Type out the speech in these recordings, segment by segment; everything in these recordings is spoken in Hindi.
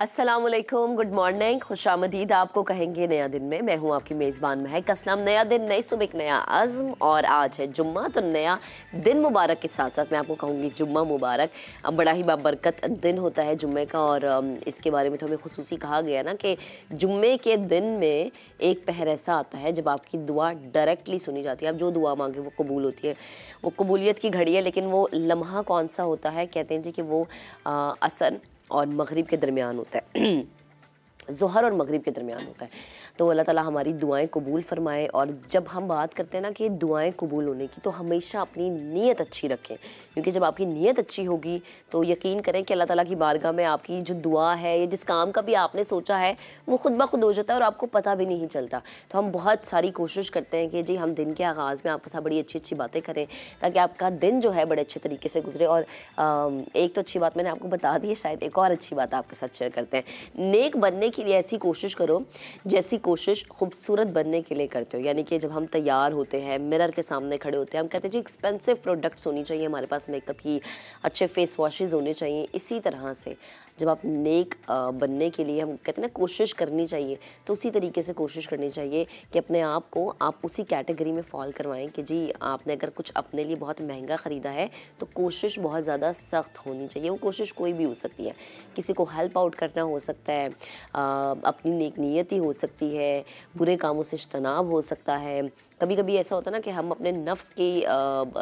अस्सलामुअलैकुम, गुड मॉर्निंग, खुशामदीद आपको कहेंगे नया दिन में। मैं हूं आपकी मेज़बान महक असलम। नया दिन, नई सुबह, एक नया अज़्म और आज है जुम्मा, तो नया दिन मुबारक के साथ साथ मैं आपको कहूँगी जुम्मा मुबारक। बड़ा ही बाबरकत दिन होता है जुम्मे का और इसके बारे में तो हमें खुसूसी कहा गया ना कि जुम्मे के दिन में एक पहर ऐसा आता है जब आपकी दुआ डायरेक्टली सुनी जाती है। आप जो दुआ मांगे वो कबूल होती है, वो कबूलियत की घड़ी है। लेकिन वो लम्हा कौन सा होता है? कहते हैं जी कि वो असर और मगरिब के दरमियान होता है ज़ोहर और मगरिब के दरमियान होता है। तो अल्लाह ताला हमारी दुआएं कबूल फरमाए। और जब हम बात करते हैं ना कि दुआएं कबूल होने की, तो हमेशा अपनी नीयत अच्छी रखें, क्योंकि जब आपकी नीयत अच्छी होगी तो यकीन करें कि अल्लाह ताला की बारगाह में आपकी जो दुआ है या जिस काम का भी आपने सोचा है वो खुद ब खुद हो जाता है और आपको पता भी नहीं चलता। तो हम बहुत सारी कोशिश करते हैं कि जी हम दिन के आगाज़ में आपके साथ बड़ी अच्छी अच्छी बातें करें ताकि आपका दिन जो है बड़े अच्छे तरीके से गुजरे। और एक तो अच्छी बात मैंने आपको बता दी है, शायद एक और अच्छी बात आपके साथ शेयर करते हैं। नेक बनने के लिए ऐसी कोशिश करो जैसी कोशिश खूबसूरत बनने के लिए करते हो। यानी कि जब हम तैयार होते हैं, मिरर के सामने खड़े होते हैं, हम कहते हैं जी एक्सपेंसिव प्रोडक्ट्स होनी चाहिए हमारे पास, मेकअप की, अच्छे फेस वॉशेज़ होने चाहिए। इसी तरह से जब आप नेक बनने के लिए, हम कहते हैं ना कोशिश करनी चाहिए, तो उसी तरीके से कोशिश करनी चाहिए कि अपने आप को आप उसी कैटेगरी में फॉल करवाएं कि जी आपने अगर कुछ अपने लिए बहुत महंगा ख़रीदा है तो कोशिश बहुत ज़्यादा सख्त होनी चाहिए। वो कोशिश कोई भी हो सकती है, किसी को हेल्प आउट करना हो सकता है, अपनी नेक नीयती हो सकती है, बुरे कामों से इज्तनाब हो सकता है। कभी कभी ऐसा होता है ना कि हम अपने नफ्स के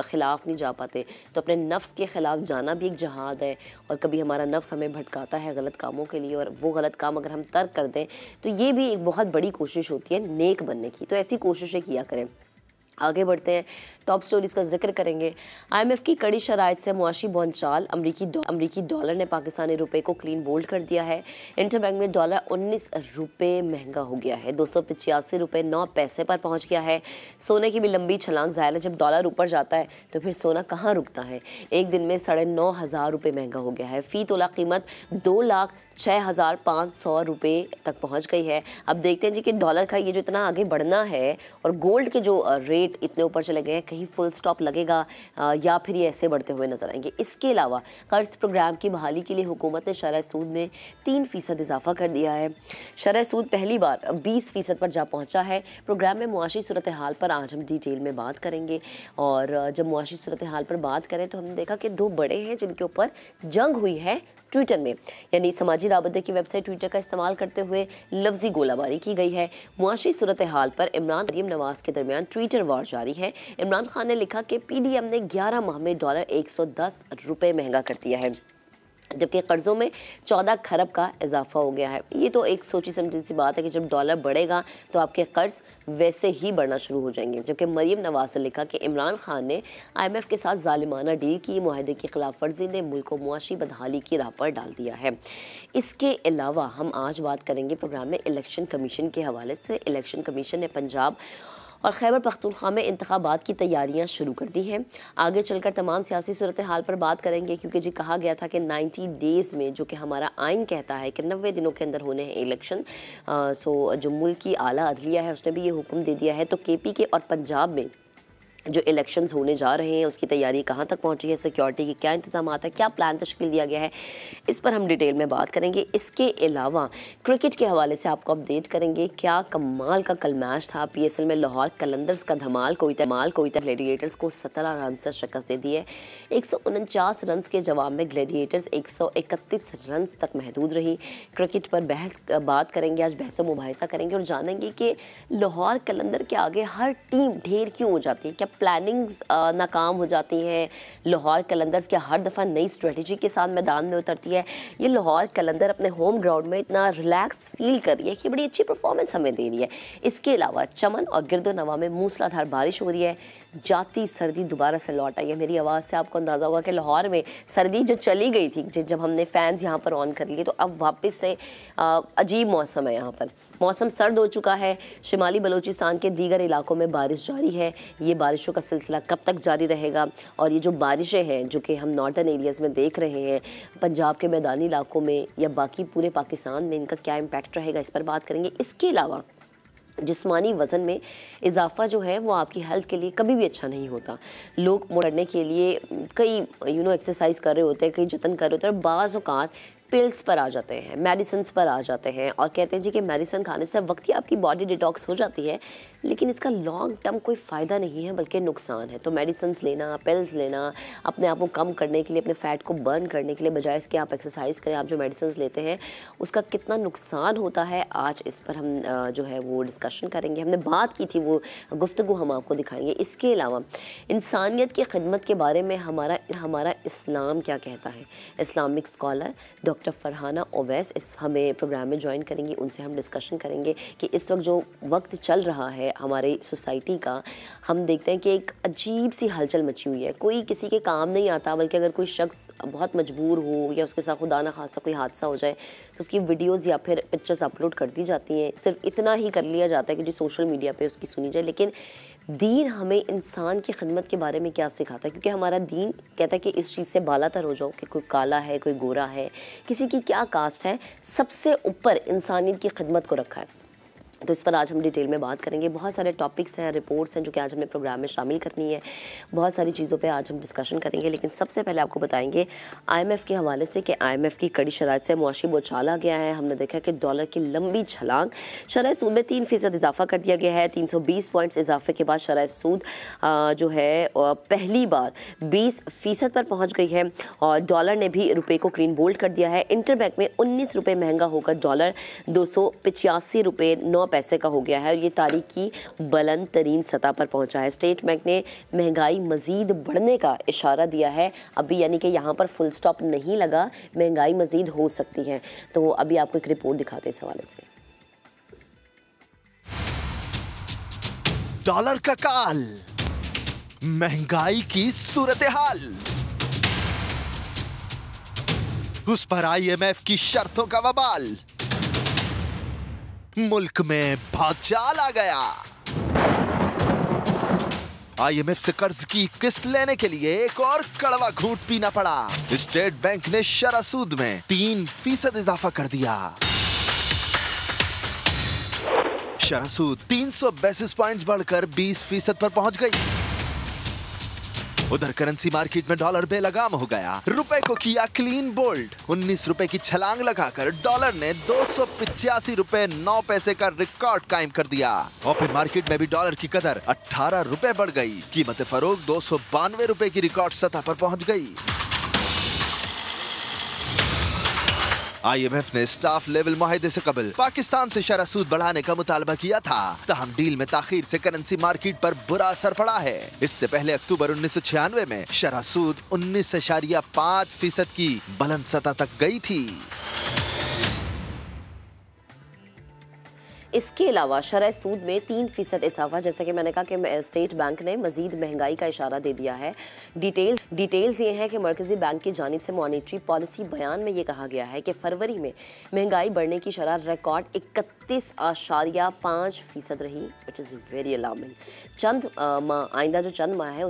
ख़िलाफ़ नहीं जा पाते, तो अपने नफ्स के ख़िलाफ़ जाना भी एक जहाद है। और कभी हमारा नफ्स हमें भटकाता है गलत कामों के लिए, और वो गलत काम अगर हम तर्क कर दें तो ये भी एक बहुत बड़ी कोशिश होती है नेक बनने की। तो ऐसी कोशिशें किया करें। आगे बढ़ते हैं, टॉप स्टोरीज़ का जिक्र करेंगे। IMF की कड़ी शराइत से मुआशी बोलचाल, अमरीकी डॉलर ने पाकिस्तानी रुपए को क्लीन बोल्ड कर दिया है। इंटरबैंक में डॉलर 19 रुपये महंगा हो गया है, 285 रुपये 9 पैसे पर पहुंच गया है। सोने की भी लंबी छलांग जाहिर है, जब डॉलर ऊपर जाता है तो फिर सोना कहाँ रुकता है। एक दिन में 9,500 रुपये महंगा हो गया है। फ़ी तोला कीमत 2,06,500 रुपये तक पहुँच गई है। अब देखते हैं जी कि डॉलर का ये जो इतना आगे बढ़ना है और गोल्ड के जो रेट इतने ऊपर चले गए हैं, कहीं फुल स्टॉप लगेगा या फिर ये ऐसे बढ़ते हुए नजर आएंगे। इसके अलावा कर्ज प्रोग्राम की बहाली के लिए हुकूमत ने शरह सूद में 3% इजाफा कर दिया है। शरह सूद पहली बार 20% पर जा पहुंचा है। प्रोग्राम में मुआशी सूरत हाल पर आज हम डिटेल में बात करेंगे। और जब मुआशी सूरत हाल पर बात करें तो हमने देखा कि दो बड़े हैं जिनके ऊपर जंग हुई है ट्विटर में, यानी समाजी राबते की वेबसाइट ट्विटर का इस्तेमाल करते हुए लफ्जी गोलाबारी की गई है। मुआशी सूरत हाल पर इमरान मरीम नवाज के दरमियान ट्विटर वार जारी है। इमरान खान ने लिखा कि PDM ने 11 माह में डॉलर 110 रुपये महंगा कर दिया है, जबकि कर्ज़ों में 14 खरब का इजाफा हो गया है। ये तो एक सोची समझी सी बात है कि जब डॉलर बढ़ेगा तो आपके कर्ज वैसे ही बढ़ना शुरू हो जाएंगे। जबकि मरीम नवाज ने लिखा कि इमरान खान ने IMF के साथ जालिमाना डील की, मुआहदे की खिलाफ वर्जी ने मुल्क को मुआशी बदहाली की राह पर डाल दिया है। इसके अलावा हम आज बात करेंगे प्रोग्राम में इलेक्शन कमीशन के हवाले से। इलेक्शन कमीशन ने पंजाब और खैबर पख्तूनख्वा में इंतखाबात की तैयारियां शुरू कर दी हैं। आगे चलकर तमाम सियासी सूरत हाल पर बात करेंगे, क्योंकि जी कहा गया था कि 90 डेज़ में, जो कि हमारा आइन कहता है कि 90 दिनों के अंदर होने हैं इलेक्शन। जो मुल्क की आला अदलिया है उसने भी ये हुक्म दे दिया है। तो KP के और पंजाब में जो इलेक्शंस होने जा रहे हैं उसकी तैयारी कहाँ तक पहुँची है, सिक्योरिटी के क्या इंतजाम है, क्या प्लान तश्कील दिया गया है, इस पर हम डिटेल में बात करेंगे। इसके अलावा क्रिकेट के हवाले से आपको अपडेट करेंगे, क्या कमाल का कल मैच था। PSL में लाहौर कलंदर्स का धमाल, कोयटा ग्लैडिएटर्स को 17 रन से शिकस्त दे दी है। 149 रन के जवाब में ग्लैडिएटर्स 131 रन तक महदूद रही। क्रिकेट पर बात करेंगे, आज बहस मुबाहिसा करेंगे और जानेंगे कि लाहौर कलंदर के आगे हर टीम ढेर क्यों हो जाती है, क्या प्लानिंग्स नाकाम हो जाती हैं। लाहौर कलंदर्स क्या हर दफ़ा नई स्ट्रेटजी के साथ मैदान में उतरती है। ये लाहौर कलंदर अपने होम ग्राउंड में इतना रिलैक्स फील कर रही है कि बड़ी अच्छी परफॉर्मेंस हमें दे रही है। इसके अलावा चमन और गिरदो नवा में मूसलाधार बारिश हो रही है। जाती सर्दी दोबारा से लौट आई है। मेरी आवाज़ से आपको अंदाज़ा होगा कि लाहौर में सर्दी जो चली गई थी, जब हमने फ़ैन्स यहाँ पर ऑन कर लिए, तो अब वापस से अजीब मौसम है। यहाँ पर मौसम सर्द हो चुका है। शिमाली बलूचिस्तान के दीगर इलाकों में बारिश जारी है। ये बारिशों का सिलसिला कब तक जारी रहेगा, और ये जो बारिशें हैं जो कि हम नॉर्दर्न एरियाज़ में देख रहे हैं, पंजाब के मैदानी इलाकों में या बाकी पूरे पाकिस्तान में इनका क्या इम्पैक्ट रहेगा, इस पर बात करेंगे। इसके अलावा जिस्मानी वज़न में इजाफा जो है वो आपकी हेल्थ के लिए कभी भी अच्छा नहीं होता। लोग करने के लिए कई एक्सरसाइज कर रहे होते हैं, कई जतन कर रहे होते हैं, और बाज़ औक़ात पिल्स पर आ जाते हैं, मेडिसिन पर आ जाते हैं और कहते हैं जी कि मेडिसिन खाने से वक्त ही आपकी बॉडी डिटॉक्स हो जाती है, लेकिन इसका लॉन्ग टर्म कोई फ़ायदा नहीं है बल्कि नुकसान है। तो मेडिसिन लेना, पिल्स लेना, अपने आप को कम करने के लिए, अपने फ़ैट को बर्न करने के लिए, बजाय इसके आप एक्सरसाइज करें, आप जो मेडिसिन लेते हैं उसका कितना नुकसान होता है, आज इस पर हम जो है वो डिस्कशन करेंगे। हमने बात की थी, वो गुफ्तगू हम आपको दिखाएंगे। इसके अलावा इंसानियत की खिदमत के बारे में हमारा इस्लाम क्या कहता है। Islamic scholar doctor Farhana Owais हमें प्रोग्राम में ज्वाइन करेंगी, उनसे हम डिस्कशन करेंगे कि इस वक्त जो वक्त चल रहा है हमारे सोसाइटी का, हम देखते हैं कि एक अजीब सी हलचल मची हुई है। कोई किसी के काम नहीं आता, बल्कि अगर कोई शख्स बहुत मजबूर हो या उसके साथ खुदा ना खास्ता कोई हादसा हो जाए तो उसकी वीडियोस या फिर पिक्चर्स अपलोड कर दी जाती हैं। सिर्फ इतना ही कर लिया जाता है कि जो सोशल मीडिया पे उसकी सुनी जाए, लेकिन दीन हमें इंसान की खिदमत के बारे में क्या सिखाता है? क्योंकि हमारा दीन कहता है कि इस चीज़ से बालातर हो जाओ कि कोई काला है, कोई गोरा है, किसी की क्या कास्ट है, सबसे ऊपर इंसानियत की खिदमत को रखा है। तो इस पर आज हम डिटेल में बात करेंगे। बहुत सारे टॉपिक्स हैं, रिपोर्ट्स हैं जो कि आज हमने प्रोग्राम में शामिल करनी है। बहुत सारी चीज़ों पे आज हम डिस्कशन करेंगे, लेकिन सबसे पहले आपको बताएंगे IMF के हवाले से कि IMF की कड़ी शराइत से मुआशी बोछार आ गया है। हमने देखा कि डॉलर की लंबी छलांग, शरह सूद में 3% इजाफा कर दिया गया है। 320 पॉइंट्स इजाफे के बाद शरह सूद जो है पहली बार 20% पर पहुँच गई है और डॉलर ने भी रुपये को क्लीन बोल्ड कर दिया है। इंटरबैंक में 19 रुपये महंगा होकर डॉलर 285 रुपये 9 पैसे का हो गया है और ये तारीख की बुलंद तरीन सतह पर पहुंचा है। स्टेट बैंक ने महंगाई मजीद बढ़ने का इशारा दिया है अभी, यानी कि यहाँ पर फुल स्टॉप नहीं लगा, महंगाई मजीद हो सकती है। तो अभी आपको एक रिपोर्ट दिखाते हैं इस हवाले से। डॉलर का काल, महंगाई की सूरत हाल, उस पर IMF की शर्तों का वबाल, मुल्क में भौचाल आ गया। IMF से कर्ज की किस्त लेने के लिए एक और कड़वा घूंट पीना पड़ा। स्टेट बैंक ने शरह सूद में 3% इजाफा कर दिया। शरह सूद 300 बेसिस पॉइंट्स बढ़कर 20% पर पहुंच गई। उधर करेंसी मार्केट में डॉलर बेलगाम हो गया, रुपए को किया क्लीन बोल्ड। 19 रुपए की छलांग लगाकर डॉलर ने 285 रुपए 9 पैसे का रिकॉर्ड कायम कर दिया। ओपन मार्केट में भी डॉलर की कदर 18 रुपए बढ़ गई। कीमत फरोख्त 292 रुपए की रिकॉर्ड सतह पर पहुंच गई। IMF ने स्टाफ लेवल मुआहदे से कबल पाकिस्तान से शरह सूद बढ़ाने का मुतालबा किया था, तहम डील में ताखीर से करेंसी मार्केट पर बुरा असर पड़ा है। इससे पहले अक्टूबर 1996 में शरह सूद 19.5% की बुलंद सतह तक गई थी। इसके अलावा शरह सूद में 3% इजाफा, जैसा कि मैंने कहा कि स्टेट बैंक ने मजीद महंगाई का इशारा दे दिया है। डिटेल्स ये हैं कि मरकजी बैंक की जानिब से मॉनेटरी पॉलिसी बयान में ये कहा गया है कि फरवरी में महंगाई बढ़ने की शरह रिकॉर्ड 31.5% रही, विच इज़ वेरी अलार्मिंग। आइंदा जो चंद माह है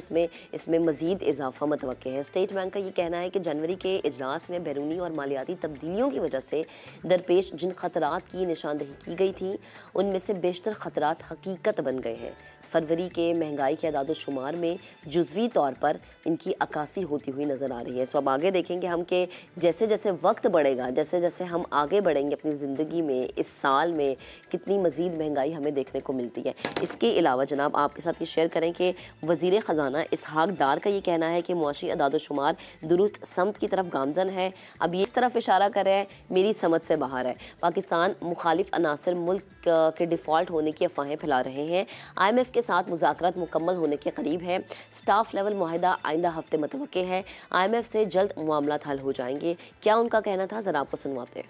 इसमें मजीद इजाफा मतवक्के है। स्टेट बैंक का ये कहना है कि जनवरी के इजलास में बैरूनी और मालियाती तब्दीलियों की वजह से दरपेश जिन खतरात की निशानदही की गई थी उनमें से बेशतर खतरात हकीकत बन गए हैं। फरवरी के महंगाई के अदाद शुमार में जुज़वी तौर पर इनकी अक्कासी होती हुई नज़र आ रही है। सो अब आगे देखेंगे हम कि जैसे जैसे वक्त बढ़ेगा, जैसे जैसे हम आगे बढ़ेंगे अपनी ज़िंदगी में, इस साल में कितनी मज़ीद महंगाई हमें देखने को मिलती है। इसके अलावा जनाब आपके साथ ये शेयर करें कि वज़ीर ख़जाना इसहाक डार का ये कहना है कि मुआशी अदाद शुमार दुरुस्त समत की तरफ गामजन है। अब ये इस तरफ इशारा कर रहे हैं मेरी समझ से बाहर है। पाकिस्तान मुखालिफ अनासर मुल्क के डिफ़ॉल्ट होने की अफवाहें फैला रहे हैं। IMF के साथ मुज़ाकरात मुकम्मल होने के करीब है। स्टाफ लेवल मुआहिदा आइंदा हफ्ते मुतवक्के है। IMF से जल्द मामलात हल हो जाएंगे। क्या उनका कहना था, ज़रा आपको सुनवाते हैं।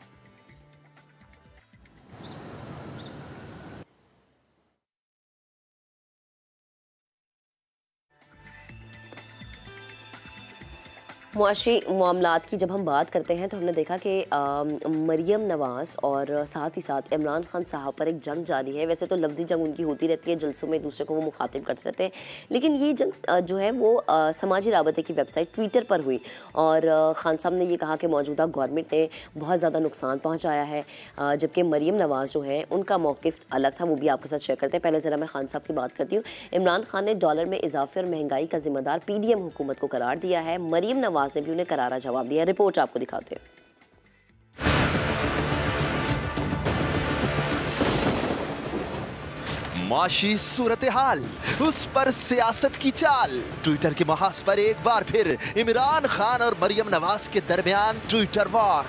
मुआशी मामलात की जब हम बात करते हैं तो हमने देखा कि मरियम नवाज़ और साथ ही साथ इमरान खान साहब पर एक जंग जारी है। वैसे तो लफ्ज़ी जंग उनकी होती रहती है, जलसों में एक दूसरे को वो मुखातिब करते रहते हैं, लेकिन ये जंग जो है वो समाजी राबते की वेबसाइट ट्विटर पर हुई और खान साहब ने ये कहा कि मौजूदा गवर्नमेंट ने बहुत ज़्यादा नुकसान पहुँचाया है, जबकि मरियम नवाज़ जो है उनका मौक़िफ़ अलग था। वो भी आपके साथ शेयर करते हैं। पहले ज़रा मैं खान साहब की बात करती हूँ। इमरान खान ने डॉलर में इजाफे और महंगाई का जिम्मेदार PDM हुकूमत को करार दिया है। मरियम नवाज़ ने भी उन्हें करारा जवाब दिया। रिपोर्ट आपको दिखाते हैं। मुआशी सूरत हाल, उस पर सियासत की चाल। ट्विटर के महाज पर एक बार फिर इमरान खान और मरियम नवाज के दरमियान ट्विटर वॉर।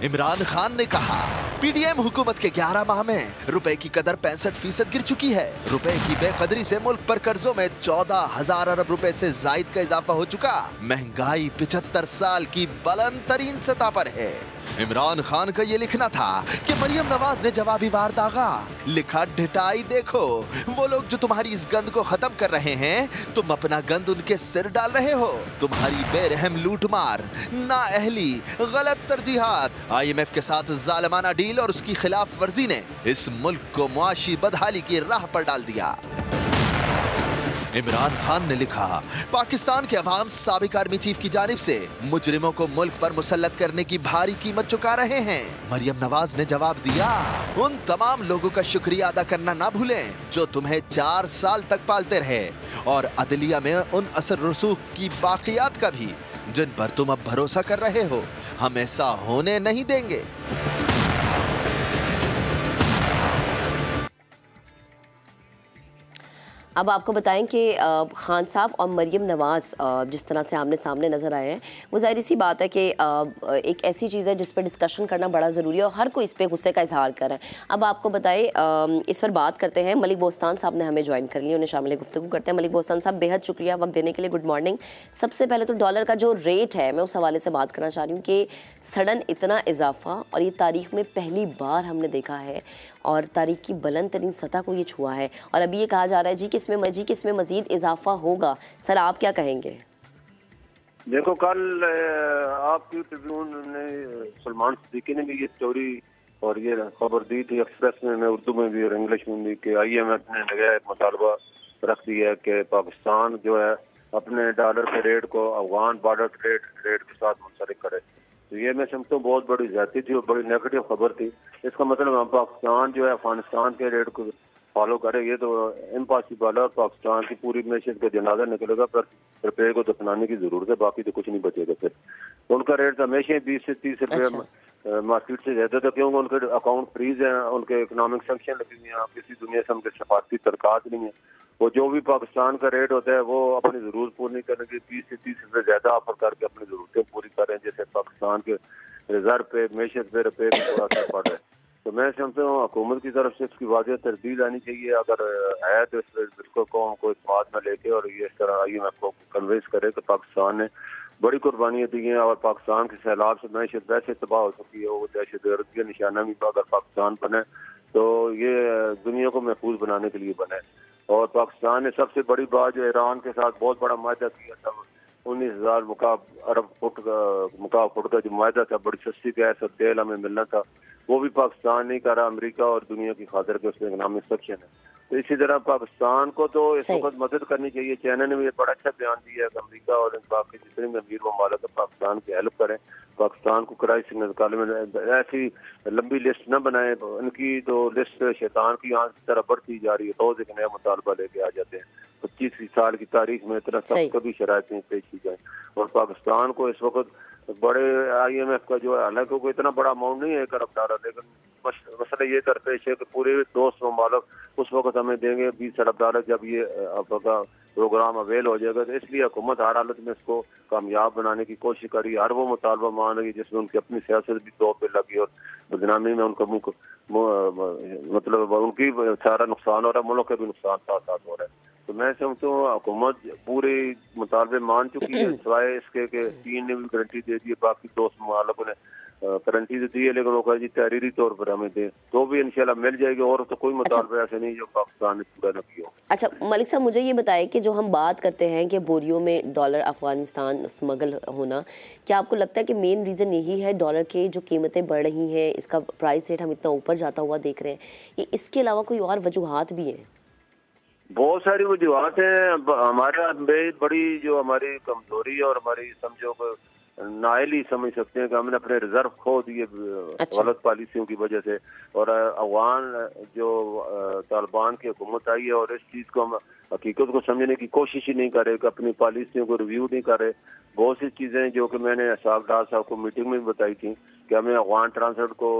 इमरान खान ने कहा, पीडीएम हुकूमत के 11 माह में रुपए की कदर 65% गिर चुकी है। रुपए की बेकदरी से मुल्क पर कर्जों में 14,000 अरब रुपए से जायद का इजाफा हो चुका। महंगाई 75 साल की बुलंद तरीन सतह पर है। इमरान खान का ये लिखना था कि मरियम नवाज ने जवाबी वार दागा। लिखा, ढिठाई देखो, वो लोग जो तुम्हारी इस गंद को खत्म कर रहे हैं, तुम अपना गंद उनके सिर डाल रहे हो। तुम्हारी बेरहम लूटमार, नाअहली, गलत तरजीहात, IMF के साथ जालिमाना डील और उसकी खिलाफ वर्जी ने इस मुल्क को मुआशी बदहाली की राह पर डाल दिया। इमरान खान ने लिखा, पाकिस्तान के अवाम साबिक आर्मी चीफ की जानिब से मुजरिमों को मुल्क पर मुसल्लत करने की भारी कीमत चुका रहे हैं। मरियम नवाज ने जवाब दिया, उन तमाम लोगों का शुक्रिया अदा करना ना भूलें जो तुम्हें 4 साल तक पालते रहे, और अदलिया में उन असर रसूख की बाकियात का भी जिन पर तुम अब भरोसा कर रहे हो, हम ऐसा होने नहीं देंगे। अब आपको बताएं कि खान साहब और मरियम नवाज़ जिस तरह से आमने सामने नज़र आए हैं, वो ज़ाहिर सी बात है कि एक ऐसी चीज़ है जिस पर डिस्कशन करना बड़ा ज़रूरी है और हर कोई इस पर गुस्से का इजहार कर रहा है। अब आपको बताएं, इस पर बात करते हैं। मलिक बोस्तान साहब ने हमें ज्वाइन कर लिया, उन्हें शामिल गुफ्तगू करते हैं। मलिक बोस्तान साहब, बेहद शुक्रिया वक्त देने के लिए, गुड मॉर्निंग। सबसे पहले तो डॉलर का जो रेट है, मैं उस हवाले से बात करना चाह रही हूँ कि सडन इतना इजाफा, और ये तारीख में पहली बार हमने देखा है, और तारीख की बुलंद तरीन सतह को ये छुआ है, और अभी ये कहा जा रहा है जी कि इसमें मजीद इजाफा होगा। सर, आप क्या कहेंगे? देखो, कल आपकी ट्रिब्यून ने, सलमान सिद्दीकी ने भी ये स्टोरी और ये खबर दी थी एक्सप्रेस में, मैं उर्दू में भी और इंग्लिश में भी, कि IMF ने नया एक मुतालबा रख दिया है कि पाकिस्तान जो है अपने डॉलर के रेट को अफगान बॉर्डर रेट के साथ मुंसलिक करे। तो ये मैं समझता हूँ बहुत बड़ी ज्यादती थी और बड़ी नेगेटिव खबर थी। इसका मतलब हम पाकिस्तान जो है अफगानिस्तान के रेट को फॉलो करे, ये तो इम्पॉसिबल है, और पाकिस्तान की पूरी मैशियत का जनाजा निकलेगा, पर रुपये को दफनाने की जरूरत है, बाकी तो कुछ नहीं बचेगा। फिर उनका रेट हमेशा 20 से 30 रुपये मार्केट से ज्यादा था, क्योंकि उनके अकाउंट फ्रीज है, उनके इकोनॉमिक सैंक्शन लगी हुई है, किसी दुनिया से उनके सफारती तरकात नहीं है। वो जो भी पाकिस्तान का रेट होता है वो अपनी जरूरत पूरी नहीं करने के 20 से 30 रुपये ज्यादा ऑफर करके अपनी जरूरतें पूरी करें, जैसे पाकिस्तान के रिजर्व पे, मैशियत पे, रुपये पे थोड़ा सा पड़ है। तो मैं समझता हूँ हुकूमत की तरफ से इसकी वाज़ेह तरदीद आनी चाहिए, अगर है तो इस बिल्कुल कौम को इस बात में लेके और ये इस तरह IMF को कन्विंस करे कि पाकिस्तान ने बड़ी कुर्बानियाँ दी हैं, और पाकिस्तान के सैलाब से मैशियत वैसे तबाह हो चुकी है, वो दहशतगर्द के निशाना भी अगर पाकिस्तान बने तो ये दुनिया को महफूज बनाने के लिए बने। और पाकिस्तान ने सबसे बड़ी बात जो ईरान के साथ बहुत बड़ा मायदा किया था, 19,000 अरब फुट का जो मायदा था, बड़ी सस्ती गैस और तेल हमें मिलना था, वो भी पाकिस्तान नहीं कर रहा, अमेरिका और दुनिया की खातिर के उसमें इकोनॉमिक सेक्शन है। तो इसी तरह पाकिस्तान को तो इस वक्त मदद करनी चाहिए। चाइना ने भी बड़ा अच्छा बयान दिया है कि अमेरिका और बाकी जितने भी अमीर ममालिक पाकिस्तान की हेल्प करें, पाकिस्तान को क्राइसिस निकालने में ऐसी लंबी लिस्ट न बनाए। उनकी तो लिस्ट शैतान की आंख की तरह बढ़ती जा रही है, रोज एक नया मुतालबा लेके आ जाते हैं। 25 साल की तारीख में इतना सब कभी शरायतें पेश की जाए, और पाकिस्तान को इस वक्त बड़े IMF का जो है, हालांकि कोई इतना बड़ा अमाउंट नहीं है $1 अरब, लेकिन मसला ये दरपेश है कि पूरे दोस्त ममालिक उस वक्त हमें देंगे $20 अरब जब ये आपका प्रोग्राम अवेल हो जाएगा। तो इसलिए हुकूमत हर हालत में इसको कामयाब बनाने की कोशिश करी, हर वो मुतालबा मान रही जिसमें उनकी अपनी सियासत भी दो पे लगी, और बदनामी में उनका मतलब उनकी सारा नुकसान हो रहा है, मुल्क का भी नुकसान साथ साथ हो रहा है। तो मैं समझता हूँ हुकूमत पूरे मुतालबे मान चुकी है, सिवाय इसके कि चीन ने भी गारंटी दे दी है, बाकी दोस्त ममालिकों ने गारंटी तो दी है, लेकिन वो कहा जी तहरीरी तौर पर हमें दे, तो भी इंशाल्लाह मिल जाएगी। और तो कोई मुतालबा ऐसे नहीं जो पाकिस्तान ने पूरा न किया। अच्छा मलिक साहब, मुझे ये बताएं कि जो हम बात करते हैं कि बोरियों में डॉलर अफगानिस्तान स्मगल होना, क्या आपको लगता है कि मेन रीज़न यही है डॉलर के जो कीमतें बढ़ रही हैं, इसका प्राइस रेट हम इतना ऊपर जाता हुआ देख रहे हैं, ये इसके अलावा कोई और वजूहात भी हैं? बहुत सारी वजूहत हैं। हमारा बड़ी जो हमारी कमजोरी और हमारी समझो को नाइली समझ सकते हैं कि हमने अपने रिजर्व खो दिए गलत पॉलिसियों की वजह से, और अफगान जो तालिबान की हुकूमत आई है और इस चीज़ को हम हकीकत को समझने की कोशिश ही नहीं करे, अपनी पॉलिसियों को रिव्यू नहीं करे। बहुत सी चीज़ें जो कि मैंने साहब डार साहब को मीटिंग में भी बताई थी कि हमें अफगान ट्रांसपोर्ट को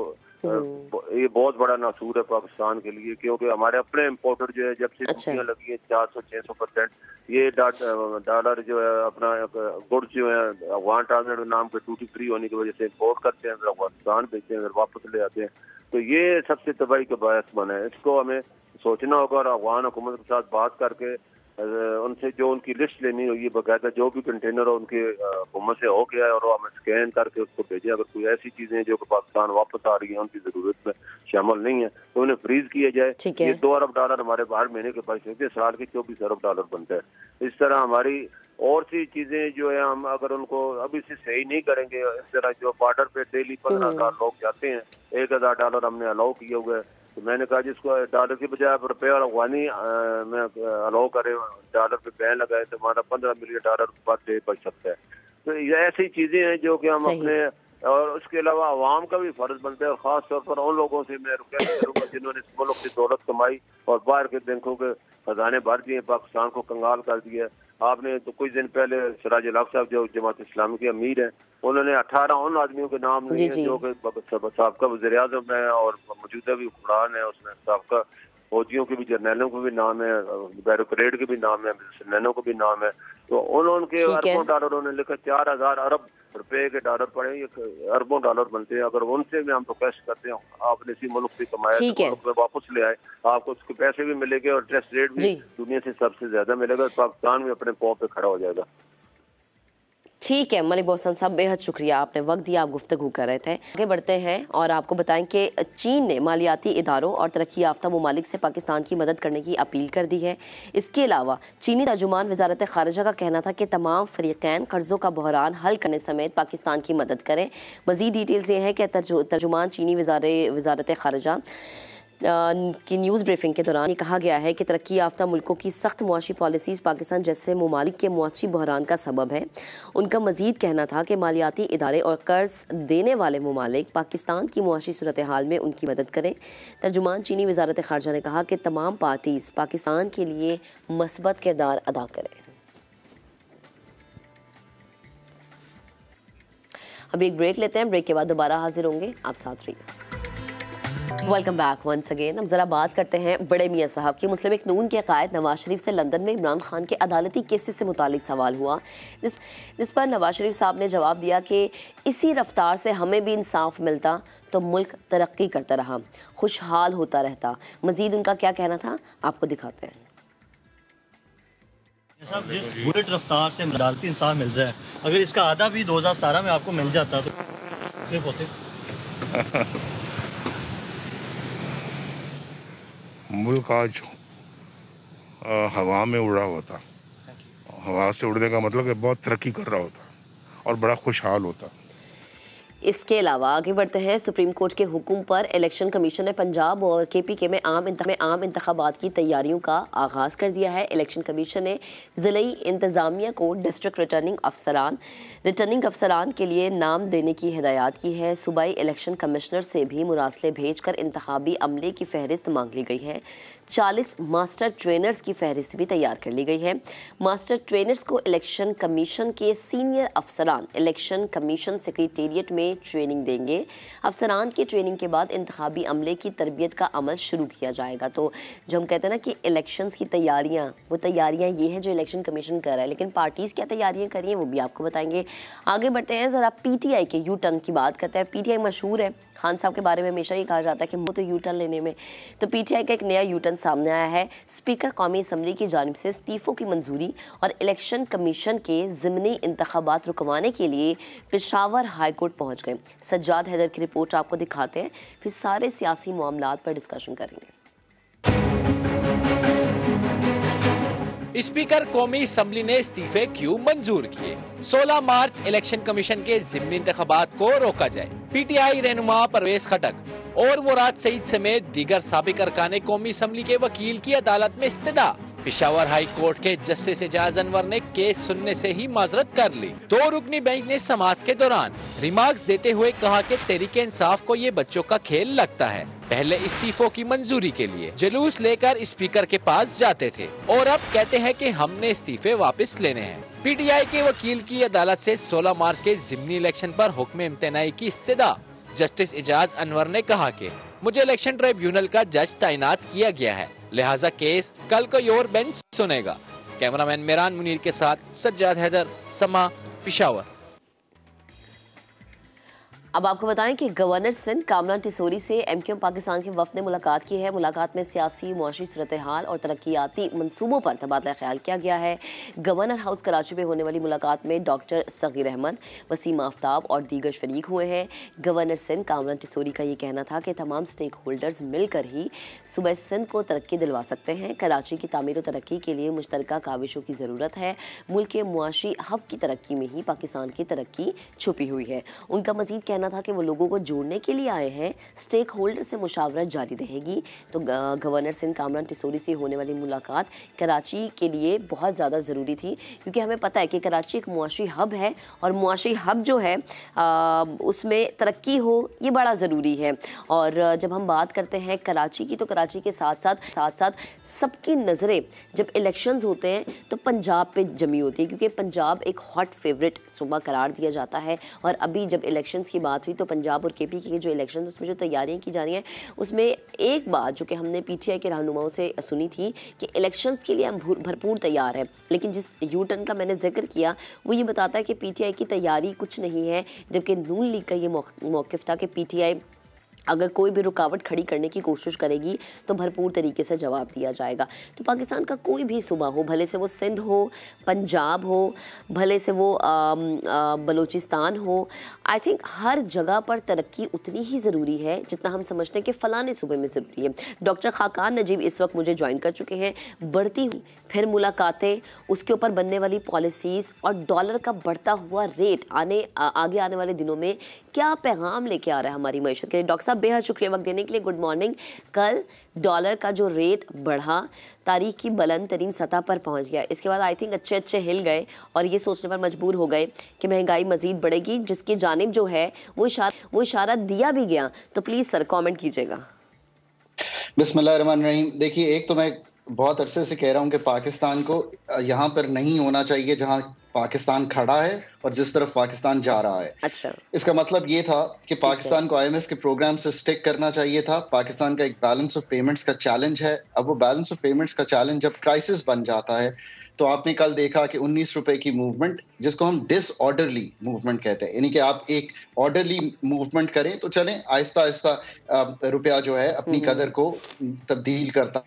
ये बहुत बड़ा नासूर है पाकिस्तान के लिए, क्योंकि हमारे अपने इम्पोर्टर जो है जब से ड्यूटियां लगी है 400-600%, ये डॉलर जो है अपना गुड्स जो है अफगान ट्रांसलेट नाम के ड्यूटी फ्री होने की वजह से इम्पोर्ट करते हैं, अफगानिस्तान भेजते हैं, वापस ले आते हैं। तो ये सबसे तबाही का बायस बना है। इसको हमें सोचना होगा और अफगान हुकूमत के साथ बात करके उनसे जो उनकी लिस्ट लेनी होगी बाकायदा, जो भी कंटेनर हो उनके हुकूमत से हो गया है और वो हमें स्कैन करके उसको भेजें। अगर कोई ऐसी चीजें जो कि पाकिस्तान वापस आ रही है उनकी जरूरत में शामिल नहीं है तो उन्हें फ्रीज किया जाए। ये $2 अरब हमारे हर महीने के पैसे होते हैं, साल के $24 अरब बनता है। इस तरह हमारी और सी चीजें जो है हम अगर उनको अभी से सही नहीं करेंगे, इस तरह जो बॉर्डर पे डेली 15,000 लोग जाते हैं, $1,000 हमने अलाउ किया हुआ है। तो मैंने कहा जिसको डॉलर की बजाय आप रुपये और अफगानी में अलाउ करें, डॉलर पे बैन लगाए तो हमारा $15 मिलियन पर डे बच सकता है। तो ये ऐसी चीजें हैं जो कि हम अपने, और उसके अलावा आवाम का भी फर्ज बनता है, और खास तौर पर उन लोगों से मैं रिक्वेस्ट करूंगा जिन्होंने इस मुल्क की दौलत कमाई और बाहर के बैंकों के खजाने भर दिए, पाकिस्तान को कंगाल कर दिया। आपने तो कुछ दिन पहले सिराज अल हक साहब जो जमात इस्लामी के अमीर हैं, उन्होंने 18 उन आदमियों के नाम लिए जो कि साबका वज़ीर आज़म है और मौजूदा भी हुक्मरान है, उसमें साबका फौजियों के भी, जर्नैलों के भी नाम है, बैरिकेड के भी नाम है, सेनानियों को भी नाम है। तो उनके अरबों डॉलर उन्होंने लिखा, 4,000 अरब रुपए के डॉलर पड़े, ये अरबों डॉलर बनते हैं। अगर उनसे भी हम रिक्वेस्ट करते हैं आपने इसी मुल्क से कमाया तो मुल्क में वापस ले आए, आपको उसके पैसे भी मिलेंगे और इंटरेस्ट रेट भी दुनिया से सबसे ज्यादा मिलेगा, पाकिस्तान भी अपने पांव पे खड़ा हो जाएगा। ठीक है मलिक बोहसन साहब, बेहद शुक्रिया, आपने वक्त दिया, आप गुफ्तगू कर रहे थे। आगे बढ़ते हैं और आपको बताएं कि चीन ने मालियाती इदारों और तरक्की याफ्ता ममालिक से पाकिस्तान की मदद करने की अपील कर दी है। इसके अलावा चीनी तर्जुमान वजारत खारिजा का कहना था कि तमाम फरीकैन कर्ज़ों का बहरान हल करने समेत पाकिस्तान की मदद करें। मज़ीद डिटेल्स ये है कि तर्जुमान चीनी वजारत खारिजा की न्यूज़ ब्रीफिंग के दौरान ये कहा गया है कि तरक्की याफ्ता मुल्कों की सख्त मुआशी पॉलिसीज़ पाकिस्तान जैसे ममालिक के मुआशी बहरान का सबब है। उनका मज़ीद कहना था कि मालियाती इदारे और कर्ज देने वाले ममालिक पाकिस्तान की मुआशी सूरत हाल में उनकी मदद करें। तर्जुमान चीनी वजारत खारजा ने कहा कि तमाम पार्टीज़ पाकिस्तान के लिए मस्बत किरदार अदा करें। अभी एक ब्रेक लेते हैं, ब्रेक के बाद दोबारा हाजिर होंगे, आप साथ रहिए। Welcome back once again. हम जरा बात करते हैं बड़े मियाँ साहब की। मुस्लिम लीग नून के कायद नवाज शरीफ से लंदन में इमरान खान के अदालती केसेस से मुतालिक सवाल हुआ, जिस पर नवाज शरीफ साहब ने जवाब दिया कि इसी रफ्तार से हमें भी इंसाफ मिलता तो मुल्क तरक्की करता रहा, खुशहाल होता रहता। मजीद उनका क्या कहना था आपको दिखाते हैं। साहब, जिस बुलेट रफ्तार से अदालती इंसाफ मिल रहा है, अगर इसका आधा भी 2017 में आपको मिल जाता तो क्लिप होते। मुल्क आज हवा में उड़ा हुआ था, हवा से उड़ने का मतलब कि बहुत तरक्की कर रहा होता और बड़ा खुशहाल होता। इसके अलावा आगे बढ़ते हैं। सुप्रीम कोर्ट के हुक्म पर इलेक्शन कमीशन ने पंजाब और KPK में आम इंतखाबात की तैयारियों का आगाज़ कर दिया है। इलेक्शन कमीशन ने ज़िली इंतज़ामिया को डिस्ट्रिक्ट रिटर्निंग अफसरान के लिए नाम देने की हिदायत की है। सूबाई इलेक्शन कमिश्नर से भी मुरासले भेजकर इंतखाबी अमले की फहरिस्त मांग ली गई है। 40 मास्टर ट्रेनर्स की फहरिस्त भी तैयार कर ली गई है। मास्टर ट्रेनर्स को इलेक्शन कमीशन के सीनियर अफसरान इलेक्शन कमीशन सेक्रेटेरिएट में ट्रेनिंग देंगे। अफसरान की ट्रेनिंग के बाद इंतखाबी अमले की तरबियत का अमल शुरू किया जाएगा। तो जो हम कहते हैं ना कि इलेक्शंस की तैयारियां, वो तैयारियां ये हैं जो इलेक्शन कमीशन कर रहा है, लेकिन पार्टीज़ क्या तैयारियां कर रही हैं वो भी आपको बताएंगे। आगे बढ़ते हैं, ज़रा PTI के यू टर्न की बात करते हैं। PTI मशहूर है, खान साहब के बारे में हमेशा ये कहा जाता है कि वो तो यू टर्न लेने में, तो PTI का एक नया यू टर्न सामने आया है। स्पीकर कौमी असम्बली की जानिब से इस्तीफ़ों की मंजूरी और इलेक्शन कमीशन के ज़िमनी इंतखाबात रुकवाने के लिए पेशावर हाई कोर्ट पहुँच गए। सज्जाद हैदर की रिपोर्ट आपको दिखाते हैं, फिर सारे सियासी मामलात पर डिस्कशन करेंगे। स्पीकर कौमी असम्बली ने इस्तीफे क्यों मंजूर किए? 16 मार्च इलेक्शन कमीशन के ज़िमनी इंतखाबात को रोका जाए। PTI रहनुमा परवेज खटक और मुराद सईद समेत दीगर साबिक अरकान कौमी असम्बली के वकील की अदालत में इस्तदा। पेशावर हाई कोर्ट के जस्टिस एजाज अनवर ने केस सुनने से ही माजरत कर ली। 2 रुकनी बेंच ने समाअत के दौरान रिमार्क्स देते हुए कहा कि तहरीके इंसाफ को ये बच्चों का खेल लगता है। पहले इस्तीफों की मंजूरी के लिए जुलूस लेकर स्पीकर के पास जाते थे और अब कहते हैं कि हमने इस्तीफे वापस लेने हैं। PTI के वकील की अदालत से 16 मार्च के ज़िमनी इलेक्शन पर हुक्म इम्तनाई की इस्तदा। जस्टिस इजाज अनवर ने कहा कि मुझे इलेक्शन ट्रिब्यूनल का जज तैनात किया गया है, लिहाजा केस कल कोई और बेंच सुनेगा। कैमरामैन मेरान मुनीर के साथ सज्जाद हैदर, समा, पेशावर। अब आपको बताएं कि गवर्नर सिंध कामरान टिसोरी से एमक्यूएम पाकिस्तान के वफ्द ने मुलाकात की है। मुलाकात में सियासी मुआशी सूरत हाल और तरक्याती मंसूबों पर तबादला ख्याल किया गया है। गवर्नर हाउस कराची में होने वाली मुलाकात में डॉक्टर सगीर अहमद, वसीम आफ्ताब और दीगर शरीक हुए हैं। गवर्नर सिंध कामरान टिसोरी का ये कहना था कि तमाम स्टेक होल्डर्स मिलकर ही सूबे सिंध को तरक्की दिलवा सकते हैं। कराची की तामीर और तरक्की के लिए मुश्तरका काविशों की ज़रूरत है। मुल्क के मुआशी हब की तरक्की में ही पाकिस्तान की तरक्की छुपी हुई है। उनका मजीद कहना था कि वो लोगों को जोड़ने के लिए आए हैं, स्टेक होल्डर से मुशावरत जारी रहेगी। तो गवर्नर सिंध कामरान टिसोरी से होने वाली मुलाकात कराची के लिए बहुत ज़्यादा ज़रूरी थी, क्योंकि हमें पता है कि कराची एक मुआशी हब है और मुआशी हब जो है उसमें तरक्की हो ये बड़ा ज़रूरी है। और जब हम बात करते हैं कराची की, तो कराची के साथ साथ सबकी नज़रें जब इलेक्शंस होते हैं तो पंजाब पे जमी होती है, क्योंकि पंजाब एक हॉट फेवरेट सूबा करार दिया जाता है। और अभी जब इलेक्शंस की बात हुई तो पंजाब और केपी के जो इलेक्शन उसमें जो तैयारियां की जा रही हैं, उसमें एक बात जो कि हमने पीटीआई के रहनुमाओं से सुनी थी कि इलेक्शंस के लिए हम भरपूर तैयार हैं, लेकिन जिस यू टर्न का मैंने जिक्र किया वो ये बताता है कि पीटीआई की तैयारी कुछ नहीं है, जबकि नून लीग का ये मौक़िफ़ था कि पीटीआई अगर कोई भी रुकावट खड़ी करने की कोशिश करेगी तो भरपूर तरीके से जवाब दिया जाएगा। तो पाकिस्तान का कोई भी सूबा हो, भले से वो सिंध हो, पंजाब हो, भले से वो बलूचिस्तान हो, आई थिंक हर जगह पर तरक्की उतनी ही ज़रूरी है जितना हम समझते हैं कि फ़लाने सूबे में ज़रूरी है। डॉक्टर खाकान नजीब इस वक्त मुझे ज्वाइन कर चुके हैं। बढ़ती हुई फिर मुलाकातें, उसके ऊपर बनने वाली पॉलिसीज़ और डॉलर का बढ़ता हुआ रेट आगे आने वाले दिनों में क्या पैगाम लेके आ रहा है हमारी मईशत के लिए। डॉक्टर साहब बेहद शुक्रिया वक्त देने के लिए। Good morning. कल डॉलर का जो रेट बढ़ा तारीख की बुलंद तरीन सतह पर पहुंच गया, इसके बाद आई थिंक अच्छे हिल गए और ये सोचने पर मजबूर हो गए कि महंगाई मजीद बढ़ेगी, जिसकी जानिब जो है वो इशारा दिया भी गया। तो प्लीज़ सर कमेंट कीजिएगा। बिस्मिल्लाहिर्रहमानिर्रहीम। देखिए, एक तो मैं बहुत अरसे से कह रहा हूँ कि पाकिस्तान को यहाँ पर नहीं होना चाहिए जहाँ पाकिस्तान खड़ा है और जिस तरफ पाकिस्तान जा रहा है। अच्छा, इसका मतलब ये था कि पाकिस्तान को आईएमएफ के प्रोग्राम से स्टिक करना चाहिए था। पाकिस्तान का एक बैलेंस ऑफ पेमेंट्स का चैलेंज है। अब वो बैलेंस ऑफ पेमेंट्स का चैलेंज जब क्राइसिस बन जाता है, तो आपने कल देखा कि 19 रुपए की मूवमेंट, जिसको हम डिसऑर्डरली मूवमेंट कहते हैं, यानी कि आप एक ऑर्डरली मूवमेंट करें तो चलें, आहिस्ता आहिस्ता रुपया जो है अपनी कदर को तब्दील करता।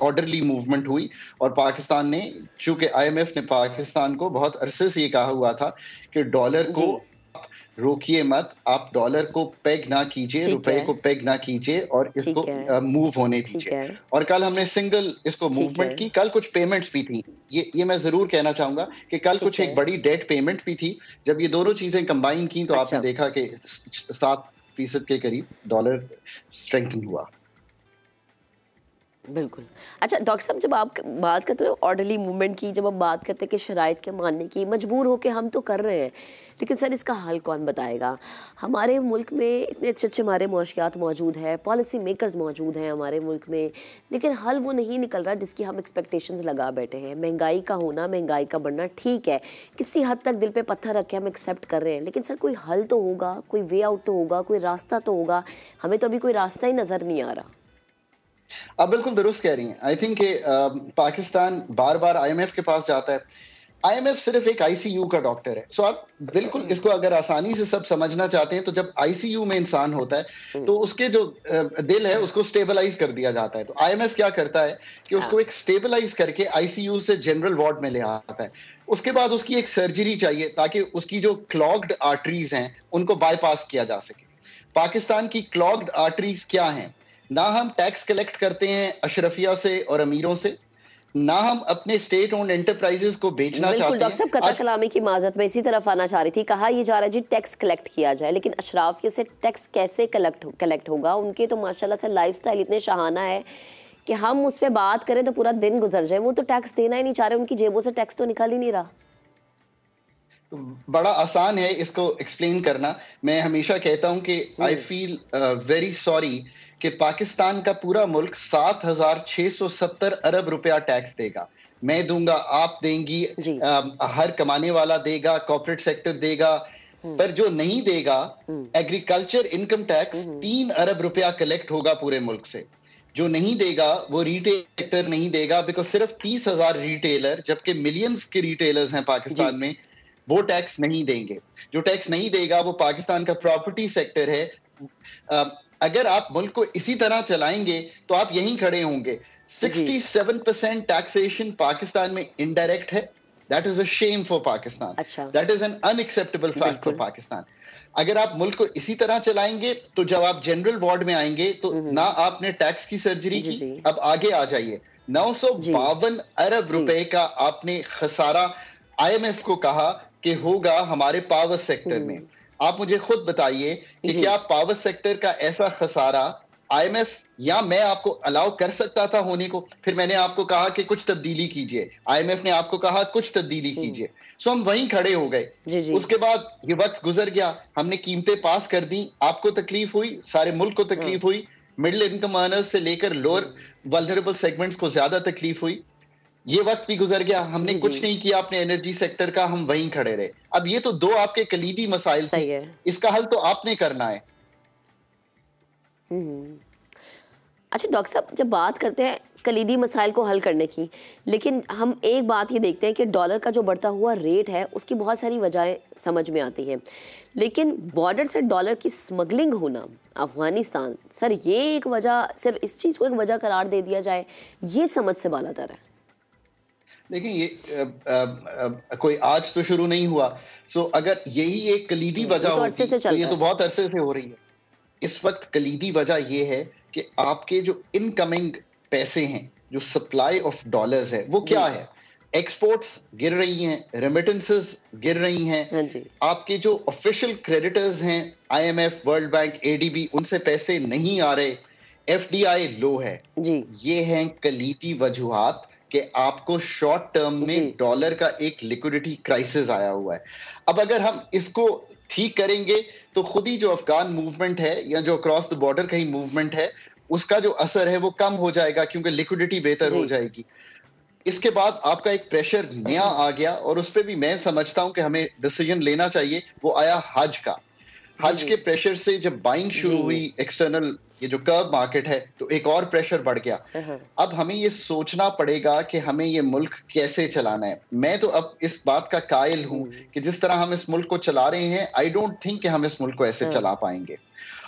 ऑर्डरली मूवमेंट हुई और पाकिस्तान ने, चूंकि आईएमएफ ने पाकिस्तान को बहुत अरसे से ये कहा हुआ था कि डॉलर को रोकिए मत, आप डॉलर को पेग ना कीजिए, रुपए को पेग ना कीजिए और इसको मूव होने दीजिए। और कल हमने सिंगल इसको मूवमेंट की। कल कुछ पेमेंट्स भी थी, ये मैं जरूर कहना चाहूंगा कि कल कुछ एक बड़ी डेट पेमेंट भी थी। जब ये दोनों चीजें कंबाइन की तो आपने देखा कि 7% के करीब डॉलर स्ट्रेंथन हुआ। बिल्कुल। अच्छा डॉक्टर साहब, जब आप बात करते हो ऑर्डरली मूवमेंट की, जब आप बात करते हैं कि शराइत के मानने की, मजबूर हो के हम तो कर रहे हैं, लेकिन सर इसका हल कौन बताएगा? हमारे मुल्क में इतने अच्छे हमारे मुआशियात मौजूद है, पॉलिसी मेकर्स मौजूद हैं हमारे मुल्क में, लेकिन हल वो नहीं निकल रहा जिसकी हम एक्सपेक्टेशंस लगा बैठे हैं। महंगाई का होना, महंगाई का बढ़ना ठीक है, किसी हद तक दिल पे पत्थर रख के हम एक्सेप्ट कर रहे हैं, लेकिन सर कोई हल तो होगा, कोई वे आउट तो होगा, कोई रास्ता तो होगा। हमें तो अभी कोई रास्ता ही नज़र नहीं आ रहा। आप बिल्कुल दुरुस्त कह रही हैं। I think Pakistan bar bar IMF के पास जाता है। आईएमएफ सिर्फ एक आईसीयू का डॉक्टर है। सो आप बिल्कुल इसको अगर आसानी से सब समझना चाहते हैं तो जब आईसीयू में इंसान होता है तो उसके जो दिल है उसको स्टेबलाइज कर दिया जाता है। तो आईएमएफ क्या करता है कि उसको एक स्टेबलाइज करके आईसीयू से जनरल वार्ड में ले आता है। उसके बाद उसकी एक सर्जरी चाहिए ताकि उसकी जो क्लॉग्ड आर्टरीज हैं उनको बाईपास किया जा सके। पाकिस्तान की क्लॉग्ड आर्टरीज क्या हैं? ना हम टैक्स कलेक्ट करते हैं अशरफिया से और अमीरों से, ना हम अपने स्टेट ओन्ड एंटरप्राइजेस को बेचना चाहते हैं। डॉक्टर साहब कता कलामी की माजरत में इसी तरफ आना चाह रही थी। कहा यह जा रहा है जी टैक्स कलेक्ट किया जाए, लेकिन अशराफिया से टैक्स कैसे कलेक्ट होगा? उनके तो माशाल्लाह से लाइफस्टाइल इतने शहाना है कि हम उस पर बात करें तो पूरा दिन गुजर जाए। वो तो टैक्स देना ही नहीं चाह रहे, उनकी जेबों से टैक्स तो निकल ही नहीं रहा। तो बड़ा आसान है इसको एक्सप्लेन करना। मैं हमेशा कहता हूं कि आई फील वेरी सॉरी कि पाकिस्तान का पूरा मुल्क 7,670 अरब रुपया टैक्स देगा। मैं दूंगा, आप देंगी, हर कमाने वाला देगा, कॉर्पोरेट सेक्टर देगा, पर जो नहीं देगा, एग्रीकल्चर इनकम टैक्स 3 अरब रुपया कलेक्ट होगा पूरे मुल्क से। जो नहीं देगा वो रिटेल सेक्टर नहीं देगा, बिकॉज सिर्फ 30,000 रिटेलर, जबकि मिलियंस के रिटेलर्स हैं पाकिस्तान में, वो टैक्स नहीं देंगे। जो टैक्स नहीं देगा वो पाकिस्तान का प्रॉपर्टी सेक्टर है। अगर आप मुल्क को इसी तरह चलाएंगे तो आप यहीं खड़े होंगे। 67% टैक्सेशन पाकिस्तान में इनडायरेक्ट है। That is a shame for Pakistan. That is an unacceptable fact for Pakistan. अगर आप मुल्क को इसी तरह चलाएंगे तो जब आप जनरल वार्ड में आएंगे तो ना आपने टैक्स की सर्जरी की, अब आगे आ जाइए, 952 अरब रुपए का आपने खसारा IMF को कहा कि होगा हमारे पावर सेक्टर में। आप मुझे खुद बताइए कि क्या पावर सेक्टर का ऐसा खसारा IMF या मैं आपको अलाउ कर सकता था होने को? फिर मैंने आपको कहा कि कुछ तब्दीली कीजिए, IMF ने आपको कहा कुछ तब्दीली कीजिए, सो हम वहीं खड़े हो गए। उसके बाद ये वक्त गुजर गया, हमने कीमतें पास कर दी, आपको तकलीफ हुई, सारे मुल्क को तकलीफ हुई, मिडिल इनकम अर्नर्स से लेकर लोअर वल्नरेबल सेगमेंट्स को ज्यादा तकलीफ हुई। ये वक्त भी गुजर गया, हमने कुछ नहीं किया अपने एनर्जी सेक्टर का, हम वहीं खड़े रहे। अब ये तो दो आपके कलीदी मसाइल थे, इसका हल तो आपने करना है। अच्छा डॉक्टर साहब, जब बात करते हैं कलीदी मसाइल को हल करने की, लेकिन हम एक बात ये देखते हैं कि डॉलर का जो बढ़ता हुआ रेट है उसकी बहुत सारी वजहें समझ में आती हैं, लेकिन बॉर्डर से डॉलर की स्मगलिंग होना अफगानिस्तान, सर ये एक वजह, सिर्फ इस चीज़ को एक वजह करार दे दिया जाए, ये समझ से बालातर है। देखिए ये कोई आज तो शुरू नहीं हुआ, सो अगर यही एक कलीदी वजह होती तो ये तो बहुत अरसे से हो रही है। इस वक्त कलीदी वजह ये है कि आपके जो इनकमिंग पैसे हैं, जो सप्लाई ऑफ डॉलर्स है, वो क्या है? एक्सपोर्ट्स गिर रही हैं, रेमिटेंसेस गिर रही हैं, आपके जो ऑफिशियल क्रेडिटर्स हैं IMF, वर्ल्ड बैंक, ADB, उनसे पैसे नहीं आ रहे, FDI लो है जी। ये हैं कलीदी वजूहात कि आपको शॉर्ट टर्म में डॉलर का एक लिक्विडिटी क्राइसिस आया हुआ है। अब अगर हम इसको ठीक करेंगे तो खुद ही जो अफगान मूवमेंट है या जो क्रॉस द बॉर्डर कहीं मूवमेंट है, उसका जो असर है वो कम हो जाएगा, क्योंकि लिक्विडिटी बेहतर हो जाएगी। इसके बाद आपका एक प्रेशर नया आ गया, और उस पर भी मैं समझता हूं कि हमें डिसीजन लेना चाहिए, वो आया हज का। हज के प्रेशर से जब बाइंग शुरू हुई एक्सटर्नल, ये जो कर्व मार्केट है, तो एक और प्रेशर बढ़ गया। अब हमें ये सोचना पड़ेगा कि हमें ये मुल्क कैसे चलाना है। मैं तो अब इस बात का कायल हूं कि जिस तरह हम इस मुल्क को चला रहे हैं, आई डोंट थिंक कि हम इस मुल्क को ऐसे चला पाएंगे,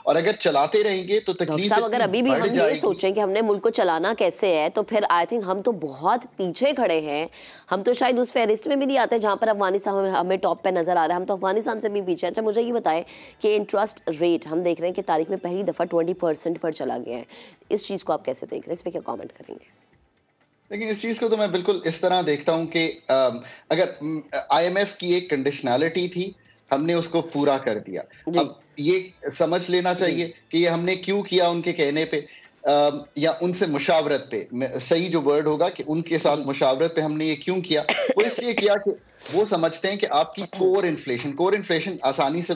और अगर चलाते रहेंगे तो तकलीफ साहब, अगर अभी भी हम ये सोचें कि हमने मुल्क को चलाना कैसे है, तो फिर आई थिंक हम तो बहुत पीछे खड़े हैं। हम तो शायद उस फहरिस्त में भी नहीं आते जहां पर अफगानिस्तान हमें टॉप पे नजर आ रहा है, हम तो अफगानिस्तान से भी पीछे। अच्छा मुझे ये बताएं कि इंटरेस्ट रेट हम देख रहे हैं कि तारीख में पहली दफा 20% पर चला गया है, इस चीज को आप कैसे देख रहे हैं, इस पर क्या कॉमेंट करेंगे? लेकिन इस चीज को तो मैं बिल्कुल इस तरह देखता हूं कि अगर IMF की एक कंडीशनैलिटी थी, हमने उसको पूरा कर दिया। अब ये समझ लेना चाहिए कि ये हमने क्यों किया उनके कहने पे, या उनसे मुशावरत पे, सही जो वर्ड होगा कि उनके साथ मुशावरत पे हमने ये क्यों किया। वो इसलिए किया कि वो समझते हैं कि आपकी कोर इन्फ्लेशन आसानी से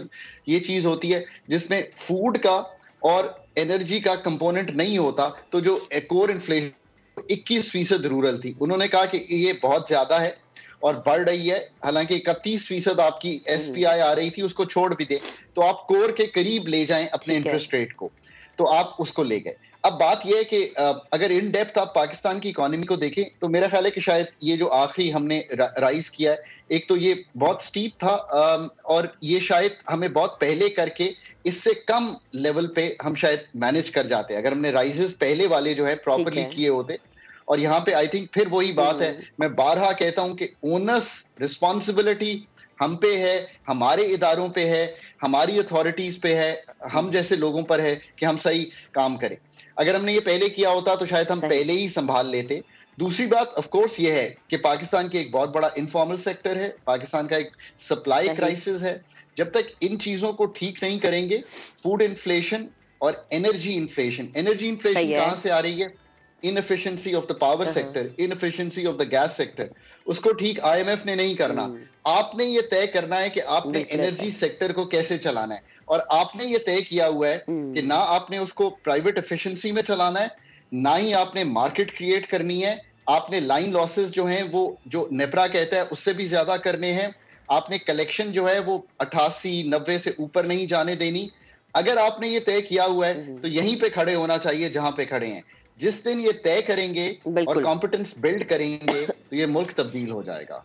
ये चीज होती है जिसमें फूड का और एनर्जी का कंपोनेंट नहीं होता, तो जो कोर इन्फ्लेशन 21% रूरल थी, उन्होंने कहा कि ये बहुत ज्यादा है और बढ़ रही है, हालांकि 31% आपकी SPI आ रही थी, उसको छोड़ भी दे तो आप कोर के करीब ले जाएं अपने इंटरेस्ट रेट को, तो आप उसको ले गए। अब बात यह है कि अगर इन डेप्थ आप पाकिस्तान की इकोनॉमी को देखें तो मेरा ख्याल है कि शायद ये जो आखिरी हमने राइज किया है, एक तो ये बहुत स्टीप था, और ये शायद हमें बहुत पहले करके इससे कम लेवल पे हम शायद मैनेज कर जाते, अगर हमने राइजेस पहले वाले जो है प्रॉपरली किए होते। और यहाँ पे आई थिंक फिर वही बात है, मैं बारहा कहता हूं कि ओनर्स रिस्पॉन्सिबिलिटी हम पे है, हमारे इदारों पे है, हमारी अथॉरिटीज पे है, हम जैसे लोगों पर है कि हम सही काम करें। अगर हमने ये पहले किया होता तो शायद हम पहले ही संभाल लेते। दूसरी बात ऑफ कोर्स ये है कि पाकिस्तान के एक बहुत बड़ा इनफॉर्मल सेक्टर है, पाकिस्तान का एक सप्लाई क्राइसिस है। जब तक इन चीजों को ठीक नहीं करेंगे, फूड इन्फ्लेशन और एनर्जी इन्फ्लेशन कहां से आ रही है? Inefficiency of the power sector, inefficiency of the gas sector, उसको ठीक IMF ने नहीं करना। आपने ये तय करना है कि आपने एनर्जी सेक्टर को कैसे चलाना है, और आपने ये तय किया हुआ है कि ना आपने उसको प्राइवेट एफिशिएंसी में चलाना है, ना ही आपने मार्केट क्रिएट करनी है। आपने लाइन लॉसेस जो हैं वो जो नेपरा कहता है उससे भी ज्यादा करने हैं। आपने कलेक्शन जो है वो 88-90 से ऊपर नहीं जाने देनी। अगर आपने ये तय किया हुआ है तो यहीं पे खड़े होना चाहिए जहां पे खड़े हैं। जिस दिन ये तय करेंगे और कॉम्पिटेंस बिल्ड करेंगे तो ये मुल्क तब्दील हो जाएगा।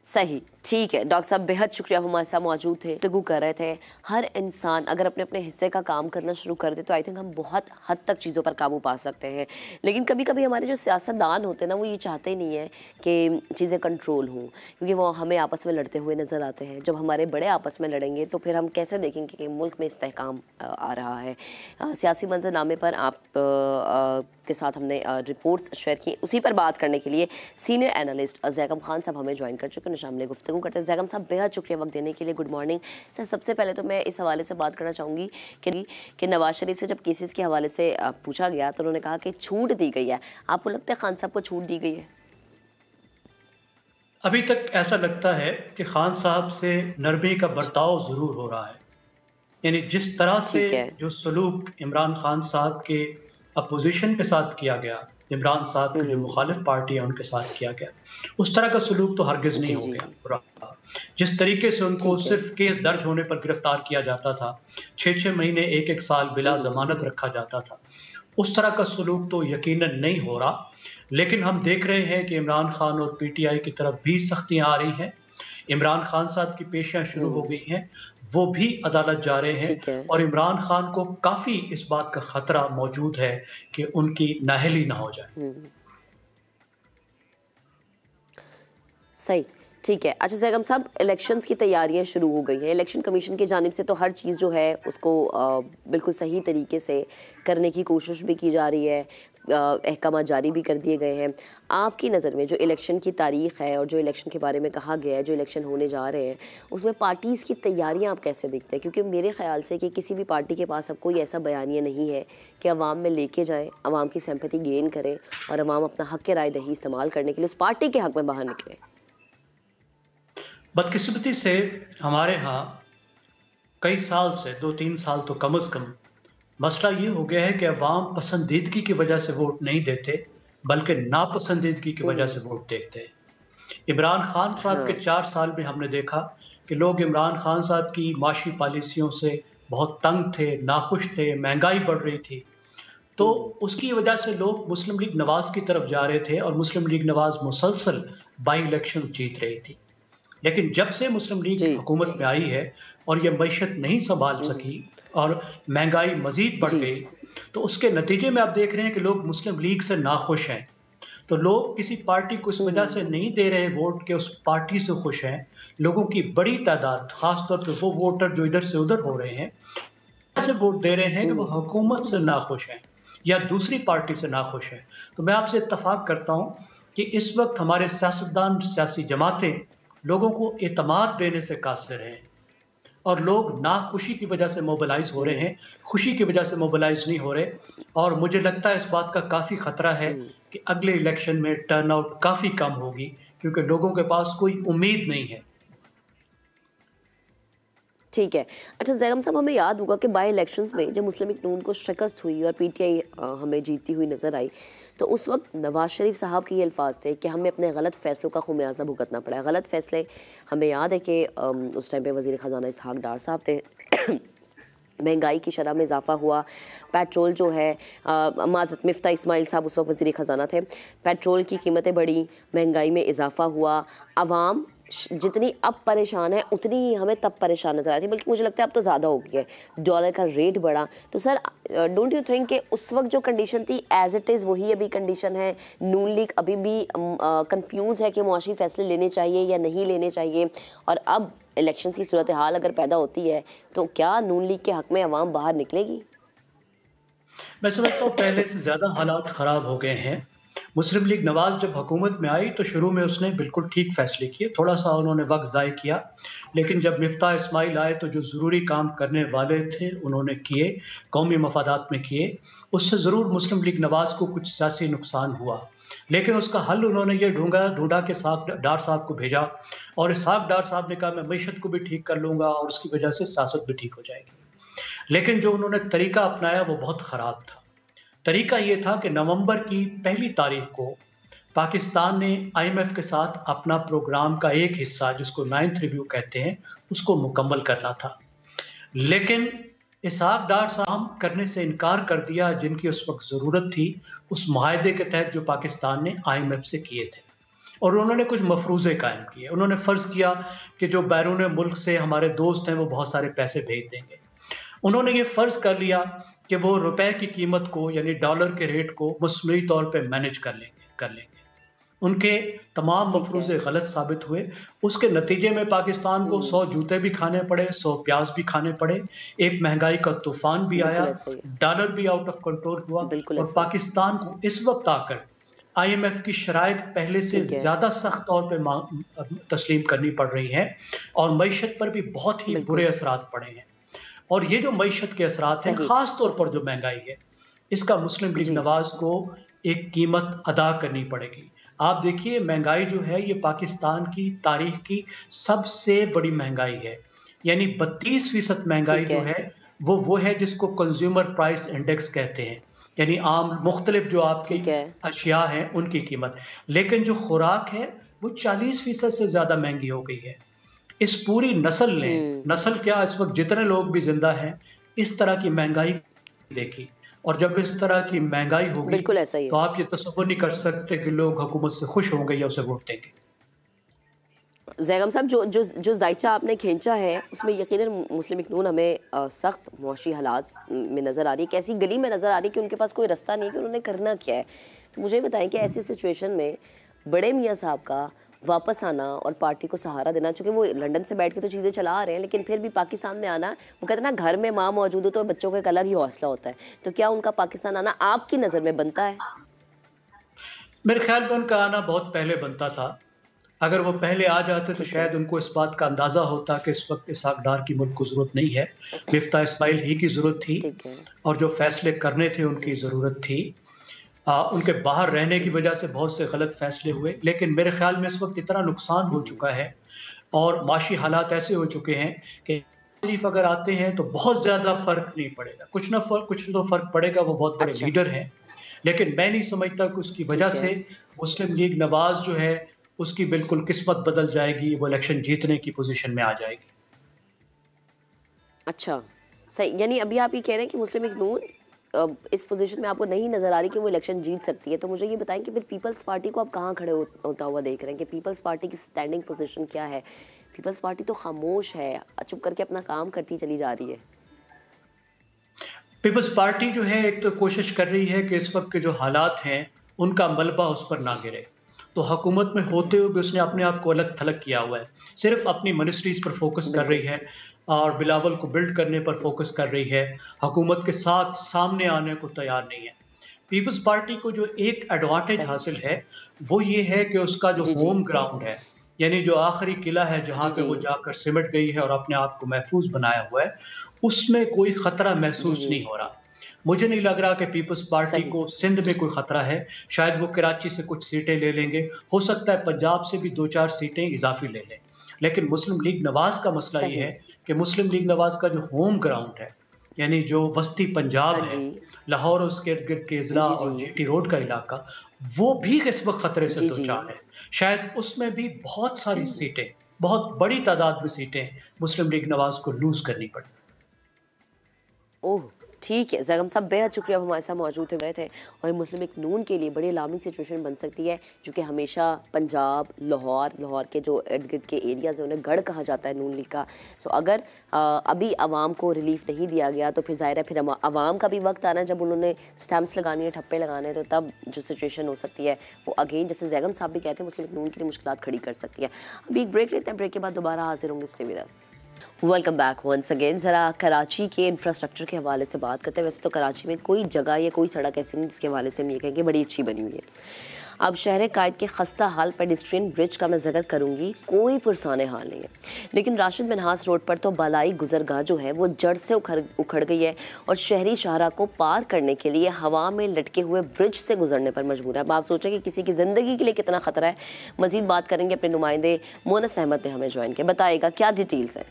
सही, ठीक है डॉक्टर साहब, बेहद शुक्रिया हमारे साथ मौजूद थे, गुफ्तगू कर रहे थे। हर इंसान अगर अपने अपने हिस्से का काम करना शुरू कर दे तो आई थिंक हम बहुत हद तक चीज़ों पर काबू पा सकते हैं। लेकिन कभी कभी हमारे जो सियासतदान होते हैं ना, वो ये चाहते ही नहीं है कि चीज़ें कंट्रोल हों, क्योंकि वो हमें आपस में लड़ते हुए नज़र आते हैं। जब हमारे बड़े आपस में लड़ेंगे तो फिर हम कैसे देखेंगे कि मुल्क में इस्तेहकाम आ रहा है। सियासी मंजरनामे पर आप के साथ हमने रिपोर्ट्स शेयर की। उसी पर बात करने के लिए सीनियर एनालिस्ट जैगम खान साहब हमें ज्वाइन कर चुके हैं, शामिल गुफ्तगू करते हैं। जैगम साहब, बेहद शुक्रिया वक्त देने के लिए, गुड मॉर्निंग सर। सबसे पहले तो मैं इस हवाले से बात करना चाहूँगी कि नवाज शरीफ से जब केसेस के हवाले से पूछा गया तो उन्होंने कहा कि छूट दी गई है। आपको लगता है खान साहब को छूट दी गई है? अभी तक ऐसा लगता है कि खान साहब से नरमी का बर्ताव ज़रूर हो रहा है। यानी जिस तरह से जो सलूक इमरान खान साहब के अपोजिशन के साथ किया गया, इमरान साहब की जो मुखालिफ पार्टी है उनके साथ किया गया, उस तरह का सलूक तो हरगिज़ नहीं हो गया। जिस तरीके से उनको सिर्फ केस दर्ज होने पर गिरफ्तार किया जाता था, 6-6 महीने 1-1 साल बिला जमानत रखा जाता था, उस तरह का सलूक तो यकीनन नहीं हो रहा। लेकिन हम देख रहे हैं कि इमरान खान और पीटीआई की तरफ भी सख्तियां आ रही हैं। इमरान खान साहब की पेशियां शुरू हो गई हैं, वो भी अदालत जा रहे हैं और इमरान खान को काफी इस बात का खतरा मौजूद है कि उनकी नाअहली ना हो जाए। सही, ठीक है। अच्छा जैगम साहब, इलेक्शंस की तैयारियां शुरू हो गई हैं। इलेक्शन कमीशन की जानिब से तो हर चीज़ जो है उसको बिल्कुल सही तरीके से करने की कोशिश भी की जा रही है, अहकाम जारी भी कर दिए गए हैं। आपकी नज़र में जो इलेक्शन की तारीख़ है और जो इलेक्शन के बारे में कहा गया है, जो इलेक्शन होने जा रहे हैं, उसमें पार्टीज़ की तैयारियां आप कैसे देखते हैं? क्योंकि मेरे ख्याल से कि किसी भी पार्टी के पास अब कोई ऐसा बयानिया नहीं है कि अवाम में लेके जाएँ, अवाम की सिंपैथी गेन करें और अवाम अपना हक़ राय दही इस्तेमाल करने के लिए उस पार्टी के हक़ में बाहर निकले। बदकिस्मती से हमारे यहाँ कई साल से 2-3 साल तो कम से कम मसला ये हो गया है कि अवाम पसंदीदगी की वजह से वोट नहीं देते, बल्कि नापसंदीदगी की वजह से वोट देते हैं। इमरान खान साहब के 4 साल में हमने देखा कि लोग इमरान खान साहब की माशी पॉलिसियों से बहुत तंग थे, नाखुश थे, महंगाई बढ़ रही थी, तो उसकी वजह से लोग मुस्लिम लीग नवाज की तरफ जा रहे थे और मुस्लिम लीग नवाज मुसलसल बाई इलेक्शन जीत रही थी। लेकिन जब से मुस्लिम लीग हुकूमत में आई है और ये मईशत नहीं संभाल सकी और महंगाई मजीद बढ़ गई, तो उसके नतीजे में आप देख रहे हैं कि लोग मुस्लिम लीग से नाखुश हैं। तो लोग किसी पार्टी को इस वजह से नहीं दे रहे वोट के उस पार्टी से खुश हैं। लोगों की बड़ी तादाद, खासतौर पर वो वोटर जो इधर से उधर हो रहे हैं, ऐसे वोट दे रहे हैं कि वो हुकूमत से नाखुश हैं या दूसरी पार्टी से नाखुश हैं। तो मैं आपसे इत्तफाक करता हूँ कि इस वक्त हमारे सियासतदान, सियासी जमातें लोगों को एतमाद देने से कासिर हैं और लोग नाखुशी की वजह से मोबिलाइज हो रहे हैं, खुशी की वजह से मोबिलाइज नहीं हो रहे। और मुझे लगता है इस बात का काफ़ी ख़तरा है कि अगले इलेक्शन में टर्नआउट काफ़ी कम होगी, क्योंकि लोगों के पास कोई उम्मीद नहीं है। ठीक है। अच्छा जैगम साहब, हमें याद होगा कि बाई इलेक्शंस में जब मुस्लिम लीग नून को शिकस्त हुई और पीटीआई हमें जीतती हुई नज़र आई, तो उस वक्त नवाज शरीफ साहब के ये अल्फाज थे कि हमें अपने गलत फ़ैसलों का खुमियाजा भुगतना पड़ा। गलत फ़ैसले, हमें याद है कि उस टाइम पे वज़ीर ख़जाना इसहाक डार साहब थे। महंगाई की शरह में इजाफा हुआ, पेट्रोल जो है, माज़त मिफ्ता इस्माइल साहब उस वक्त वज़ीर ख़जाना थे, पेट्रोल की कीमतें बढ़ी, महंगाई में इजाफा हुआ। आवाम जितनी अब परेशान है उतनी ही हमें तब परेशान नजर आती है, बल्कि मुझे लगता है अब तो ज़्यादा हो गया है। डॉलर का रेट बढ़ा, तो सर डोंट यू थिंक कि उस वक्त जो कंडीशन थी एज इट इज़ वही अभी कंडीशन है? नून लीग अभी भी कंफ्यूज है कि मुआशी फैसले लेने चाहिए या नहीं लेने चाहिए, और अब इलेक्शन की सूरत हाल अगर पैदा होती है तो क्या नून लीग के हक़ में अवाम बाहर निकलेगी? मैं समझता हूँ पहले से ज़्यादा हालात ख़राब हो गए हैं। मुस्लिम लीग नवाज जब हुकूमत में आई तो शुरू में उसने बिल्कुल ठीक फैसले किए, थोड़ा सा उन्होंने वक्त ज़ाय किया, लेकिन जब मिफ्ता इस्माइल आए तो जो ज़रूरी काम करने वाले थे उन्होंने किए, कौमी मफादात में किए। उससे ज़रूर मुस्लिम लीग नवाज को कुछ सियासी नुकसान हुआ, लेकिन उसका हल उन्होंने ये ढूंढा कि इसहाक डार साहब को भेजा और इसहाक डार साहब ने कहा मैं मईशत को भी ठीक कर लूँगा और उसकी वजह से सियासत भी ठीक हो जाएगी। लेकिन जो उन्होंने तरीका अपनाया वो बहुत ख़राब था। तरीका ये था कि नवंबर की पहली तारीख को पाकिस्तान ने IMF के साथ अपना प्रोग्राम का एक हिस्सा, जिसको 9th रिव्यू कहते हैं, उसको मुकम्मल करना था, लेकिन इसहाक डार साहब करने से इनकार कर दिया, जिनकी उस वक्त ज़रूरत थी उस माहदे के तहत जो पाकिस्तान ने IMF से किए थे। और उन्होंने कुछ मफरूज़े कायम किए। उन्होंने फ़र्ज़ किया कि जो बैरून मुल्क से हमारे दोस्त हैं वो बहुत सारे पैसे भेज देंगे। उन्होंने ये फ़र्ज़ कर लिया कि वो रुपए की कीमत को, यानी डॉलर के रेट को मसनूई तौर पे मैनेज कर लेंगे। उनके तमाम मफरूज़े गलत साबित हुए। उसके नतीजे में पाकिस्तान को 100 जूते भी खाने पड़े, 100 प्याज भी खाने पड़े, एक महंगाई का तूफान भी आया, डॉलर भी आउट ऑफ कंट्रोल हुआ और पाकिस्तान को इस वक्त आकर IMF की शराइत पहले से ज़्यादा सख्त तौर पे तस्लीम करनी पड़ रही है और मईशत पर भी बहुत ही बुरे असरात पड़े हैं। और ये जो मईशत के असरात हैं, ख़ास तौर पर जो महंगाई है, इसका मुस्लिम लीग नवाज को एक कीमत अदा करनी पड़ेगी। आप देखिए, महंगाई जो है ये पाकिस्तान की तारीख की सबसे बड़ी महंगाई है, यानी 32% महंगाई जो है वो है जिसको कंज्यूमर प्राइस इंडेक्स कहते हैं, यानी आम मुख्तलिफ जो आपकी अशिया हैं उनकी कीमत। लेकिन जो खुराक है वो 40% से ज्यादा महंगी हो गई है। इस पूरी नस्ल ने, नस्ल क्या, इस वक्त जितने लोग भी जिंदा हैं, इस तरह की महंगाई देखी। और जब इस तरह की महंगाई होगी तो आप ये तसव्वुर नहीं कर सकते कि लोग हुकूमत से खुश होंगे या उसे वोट देंगे। ज़ैगम साहब, जो जायचा आपने खींचा है उसमें यकीनन मुस्लिम लीग नून हमें सख्त मुआशी हालात में नज़र आ रही है, कैसी गली में नज़र आ रही है कि उनके पास कोई रास्ता नहीं है कि उन्होंने करना क्या है। तो मुझे बताएं कि ऐसी सिचुएशन में बड़े मियाँ साहब का वापस आना और पार्टी को सहारा देना, चूँकि वो लंदन से बैठ के तो चीज़ें चला रहे हैं, लेकिन फिर भी पाकिस्तान में आना, वो कहते हैं ना घर में माँ मौजूद हो तो बच्चों का एक अलग ही हौसला होता है, तो क्या उनका पाकिस्तान आना आपकी नज़र में बनता है? मेरे ख्याल में उनका आना बहुत पहले बनता था। अगर वो पहले आ जाते तो शायद उनको इस बात का अंदाज़ा होता कि इस वक्त इसहाक डार की मुल्क को ज़रूरत नहीं है, मिफ्ता इस्माइल ही की ज़रूरत थी और जो फैसले करने थे उनकी ज़रूरत थी। उनके बाहर रहने की वजह से बहुत से गलत फैसले हुए, लेकिन मेरे ख्याल में इस वक्त इतना नुकसान हो चुका है और माशी हालात ऐसे हो चुके हैं कि शरीफ अगर आते हैं तो बहुत ज़्यादा फ़र्क नहीं पड़ेगा। कुछ तो फ़र्क पड़ेगा, वो बहुत बड़े लीडर हैं, लेकिन मैं नहीं समझता कि उसकी वजह से मुस्लिम लीग नवाज जो है उसकी बिल्कुल किस्मत बदल जाएगी, वो इलेक्शन जीतने की पोजीशन में आ जाएगी। अच्छा, सही, यानी अभी आप ये कह रहे हैं कि मुस्लिम लीग नून इस पोजीशन में आपको नहीं नज़र आ रही कि वो इलेक्शन जीत सकती है। तो मुझे ये बताएं कि फिर पीपल्स पार्टी को आप कहाँ खड़े होता हुआ देख रहे हैं कि पीपल्स पार्टी की स्टैंडिंग पोजीशन क्या है? पीपल्स पार्टी तो खामोश है, चुप करके अपना काम करती चली जा रही है। पीपल्स पार्टी जो है एक तो कोशिश कर रही है कि इस वक्त के जो हालात हैं उनका मलबा उस पर ना गिरे, तो हुकूमत में होते हुए भी उसने अपने आप को अलग थलग किया हुआ है, सिर्फ अपनी मिनिस्ट्रीज पर फोकस कर रही है और बिलावल को बिल्ड करने पर फोकस कर रही है, हुकूमत के साथ सामने आने को तैयार नहीं है। पीपल्स पार्टी को जो एक एडवांटेज हासिल है वो ये है कि उसका जो होम ग्राउंड है, यानी जो आखिरी किला है जहाँ पे वो जाकर सिमट गई है और अपने आप को महफूज बनाया हुआ है, उसमें कोई खतरा महसूस नहीं हो रहा। मुझे नहीं लग रहा कि पीपल्स पार्टी को सिंध में कोई खतरा है। शायद वो कराची से कुछ सीटें ले लेंगे, हो सकता है पंजाब से भी 2-4 सीटें इजाफी ले लें, लेकिन मुस्लिम लीग नवाज का मसला ये है कि मुस्लिम लीग नवाज का जो होम ग्राउंड है, यानी जो वस्ती पंजाब है, लाहौर और उसके इर्द गिर्द के इजला और GT रोड का इलाका, वो भी इस वक्त खतरे से दोचार है। शायद उसमें भी बहुत सारी सीटें, बहुत बड़ी तादाद में सीटें मुस्लिम लीग नवाज को लूज करनी पड़ी। ओह ठीक है, ज़ैगम साहब बेहद शुक्रिया हमारे साथ मौजूद रहे थे। और मुस्लिम लीग नून के लिए बड़ी अलामी सिचुएशन बन सकती है, जो कि हमेशा पंजाब, लाहौर के जो इर्द गिर्द के एरियाज़ हैं उन्हें गढ़ कहा जाता है नून लीग का। सो अगर अभी आवाम को रिलीफ नहीं दिया गया तो फिर ज़ाहिर है फिर आवाम का भी वक्त आना है जब उन्होंने स्टैम्प्स लगानी है, ठप्पे लगाने हैं, तो तब जो सिचुएशन हो सकती है वो अगेन, जैसे ज़ैगम साहब भी कहते हैं, मुस्लिम लीग नून के लिए मुश्किलात खड़ी कर सकती है। अभी एक ब्रेक लेते हैं, ब्रेक के बाद दोबारा हाजिर होंगे। Stay with us. Welcome back once again. ज़रा कराची के इंफ्रास्ट्रक्चर के हवाले से बात करते हैं। वैसे तो कराची में कोई जगह या कोई सड़क ऐसी नहीं जिसके हवाले से हम ये कहेंगे बड़ी अच्छी बनी हुई है। अब शहर कायद के खस्ता हाल पेडिस्ट्रियन ब्रिज का मैं जिक्र करूंगी, कोई पुरसाने हाल नहीं है, लेकिन राशिद मिन्हास रोड पर तो बालाई गुजरगाह जो है वो जड़ से उखड़ गई है और शहरी शाहरा को पार करने के लिए हवा में लटके हुए ब्रिज से गुजरने पर मजबूर है। अब आप सोचें कि किसी की ज़िंदगी के लिए कितना ख़तरा है। मज़ीद बात करेंगे अपने नुमाइंदे मोनस अहमद ने हमें ज्वाइन किया, बताएगा क्या डिटेल्स है।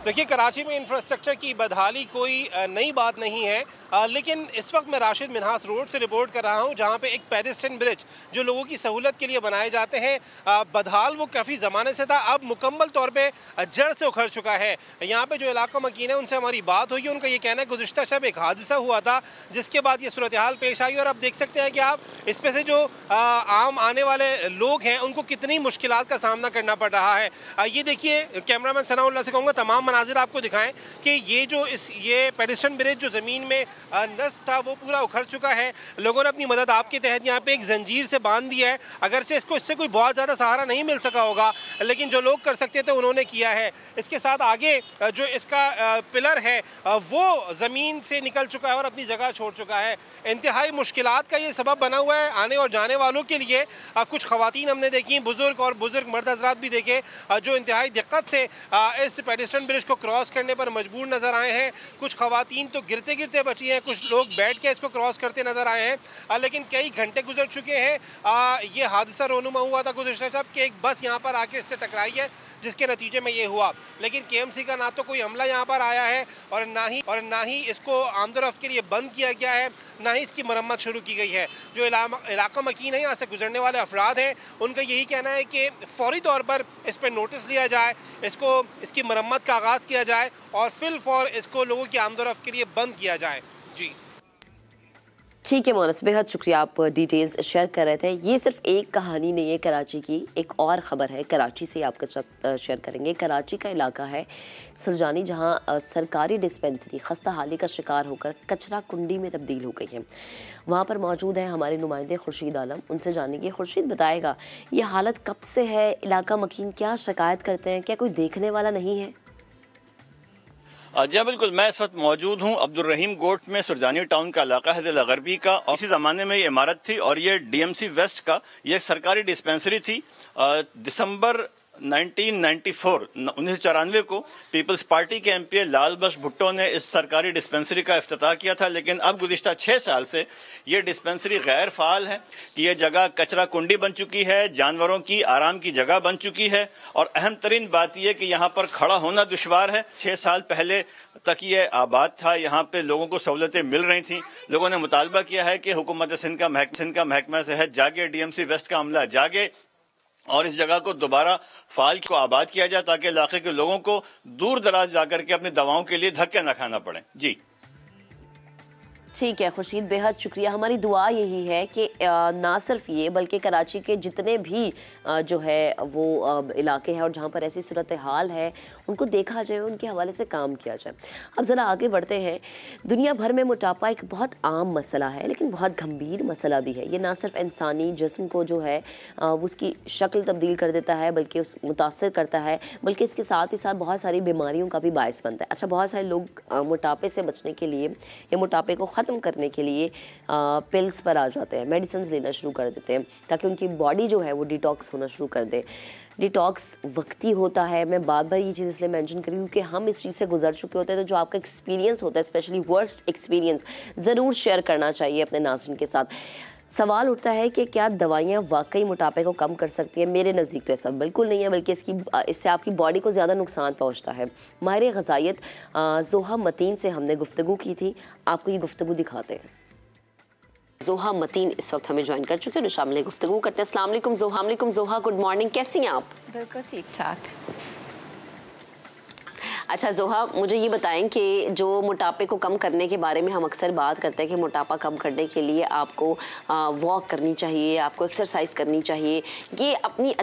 देखिए, कराची में इंफ्रास्ट्रक्चर की बदहाली कोई नई बात नहीं है, लेकिन इस वक्त मैं राशिद मिन्हास रोड से रिपोर्ट कर रहा हूं, जहां पे एक पेडेस्ट्रियन ब्रिज जो लोगों की सहूलत के लिए बनाए जाते हैं, बदहाल वो काफ़ी ज़माने से था, अब मुकम्मल तौर पे जड़ से उखड़ चुका है। यहाँ पे जो इलाका मकीन है उनसे हमारी बात हुई, उनका ये कहना है गुज़िश्ता शब एक हादसा हुआ था जिसके बाद ये सूरत हाल पेश आई, और अब देख सकते हैं कि आप इसमें से जो आम आने वाले लोग हैं उनको कितनी मुश्किलात का सामना करना पड़ रहा है। ये देखिए, कैमरामैन सनाउल्लाह से कहूँगा तमाम मनाजिर आपको दिखाएं कि ये पेडेस्ट्रियन ब्रिज जो ज़मीन में नस्ब था वो पूरा उखड़ चुका है। लोगों ने अपनी मदद आपके तहत यहाँ पे एक जंजीर से बांध दिया है, अगरचे इससे कोई बहुत ज़्यादा सहारा नहीं मिल सका होगा, लेकिन जो लोग कर सकते थे उन्होंने किया है। इसके साथ आगे जो इसका पिलर है वो ज़मीन से निकल चुका है और अपनी जगह छोड़ चुका है। इंतहाई मुश्किलात का ये सबब बना हुआ है आने और जाने वालों के लिए। कुछ ख़वातीन हमने देखी, बुज़ुर्ग और बुज़ुर्ग मर्द हज़रात भी देखे जो इंतहाई दिक्कत से इस पेडेस्ट्रियन ब्रिज को क्रॉस करने पर मजबूर नज़र आए हैं। कुछ ख़वातीन तो गिरते गिरते बची हैं, कुछ लोग बैठ के इसको क्रॉस करते नज़र आए हैं, लेकिन कई घंटे गुजर चुके हैं। ये हादसा रोनुमा हुआ था गुज़िश्ता शब कि एक बस यहाँ पर आके इससे टकराई है, जिसके नतीजे में ये हुआ। लेकिन KMC का ना तो कोई अमला यहाँ पर आया है और ना ही इसको आमदोरफ्त के लिए बंद किया गया है, ना ही इसकी मरम्मत शुरू की गई है। जो इलाका मकीन है, यहाँ से गुजरने वाले अफराद हैं, उनका यही कहना है कि फ़ौरी तौर पर इस पर नोटिस लिया जाए, इसकी मरम्मत का आगाज़ किया जाए और फिल फौर इसको लोगों की आमदोरफ्त के लिए बंद किया जाए। जी ठीक है मोनस, बेहद शुक्रिया, आप डिटेल्स शेयर कर रहे थे। ये सिर्फ एक कहानी नहीं है कराची की, एक और ख़बर है कराची से आपके साथ शेयर करेंगे। कराची का इलाका है सुरजानी, जहां सरकारी डिस्पेंसरी खस्ता हाली का शिकार होकर कचरा कुंडी में तब्दील हो गई है। वहां पर मौजूद है हमारे नुमाइंदे खुर्शीद आलम, उनसे जानेंगे। खुर्शीद, बताएगा ये हालत कब से है, इलाका मकीन क्या शिकायत करते हैं, क्या कोई देखने वाला नहीं है? जी बिल्कुल, मैं इस वक्त मौजूद हूँ अब्दुल रहीम गोट में, सुरजानी टाउन का इलाका है दिल गरबी का, और इसी ज़माने में ये इमारत थी और ये DMC वेस्ट का ये सरकारी डिस्पेंसरी थी। दिसंबर 1994 को पीपल्स पार्टी के MP लाल बख्श भुट्टो ने इस सरकारी डिस्पेंसरी का इफ्तिताह किया था, लेकिन अब गुज़िश्ता 6 साल से ये डिस्पेंसरी गैर फ़ाल है कि ये जगह कचरा कुंडी बन चुकी है, जानवरों की आराम की जगह बन चुकी है, और अहम तरीन बात यह कि यहाँ पर खड़ा होना दुश्वार है। 6 साल पहले तक ये आबाद था, यहाँ पे लोगों को सहूलतें मिल रही थी। लोगों ने मुतालबा किया है कि हुकूमत सिंध का महकमा सेहत जागे, DMC वेस्ट का अमला जागे और इस जगह को दोबारा फाल को आबाद किया जाए, ताकि इलाके के लोगों को दूर दराज जाकर के अपनी दवाओं के लिए धक्के न खाना पड़े। जी ठीक है खुर्शीद, बेहद शुक्रिया। हमारी दुआ यही है कि ना सिर्फ ये बल्कि कराची के जितने भी जो है वो इलाके हैं और जहाँ पर ऐसी सूरत हाल है उनको देखा जाए, उनके हवाले से काम किया जाए। अब ज़रा आगे बढ़ते हैं। दुनिया भर में मोटापा एक बहुत आम मसला है, लेकिन बहुत गंभीर मसला भी है। ये ना सिर्फ इंसानी जिस्म को जो है उसकी शक्ल तब्दील कर देता है, बल्कि उस मुतासर करता है, बल्कि इसके साथ ही साथ बहुत सारी बीमारियों का भी बायस बनता है। अच्छा, बहुत सारे लोग मोटापे से बचने के लिए या मोटापे को ख़त्म करने के लिए पिल्स पर आ जाते हैं, मेडिसिन लेना शुरू कर देते हैं ताकि उनकी बॉडी जो है वो डिटॉक्स होना शुरू कर दे। डिटॉक्स वक्ती होता है। मैं बार बार ये चीज़ इसलिए मेंशन करी क्योंकि हम इस चीज़ से गुजर चुके होते हैं, तो जो आपका एक्सपीरियंस होता है, स्पेशली वर्स्ट एक्सपीरियंस, ज़रूर शेयर करना चाहिए अपने नाज़रीन के साथ। सवाल उठता है कि क्या दवाइयाँ वाकई मोटापे को कम कर सकती हैं? मेरे नज़दीक तो ऐसा बिल्कुल नहीं है, बल्कि इससे आपकी बॉडी को ज़्यादा नुकसान पहुंचता है। माहिर ग़िज़ाइयत ज़ोहा मतीन से हमने गुफ्तगू की थी, आपको ये गुफ्तगू दिखाते हैं। ज़ोहा मतीन इस वक्त हमें ज्वाइन कर चुके हैं, शामिल गुफ्तगू करते हैं। अस्सलाम वालेकुम ज़ोहा, गुड मॉर्निंग, कैसी हैं आप? बिल्कुल ठीक ठाक। अच्छा ज़ोहा, मुझे ये बताएं कि जो मोटापे को कम करने के बारे में हम अक्सर बात करते हैं कि मोटापा कम करने के लिए आपको वॉक करनी चाहिए, आपको एक्सरसाइज करनी चाहिए। ये अपनी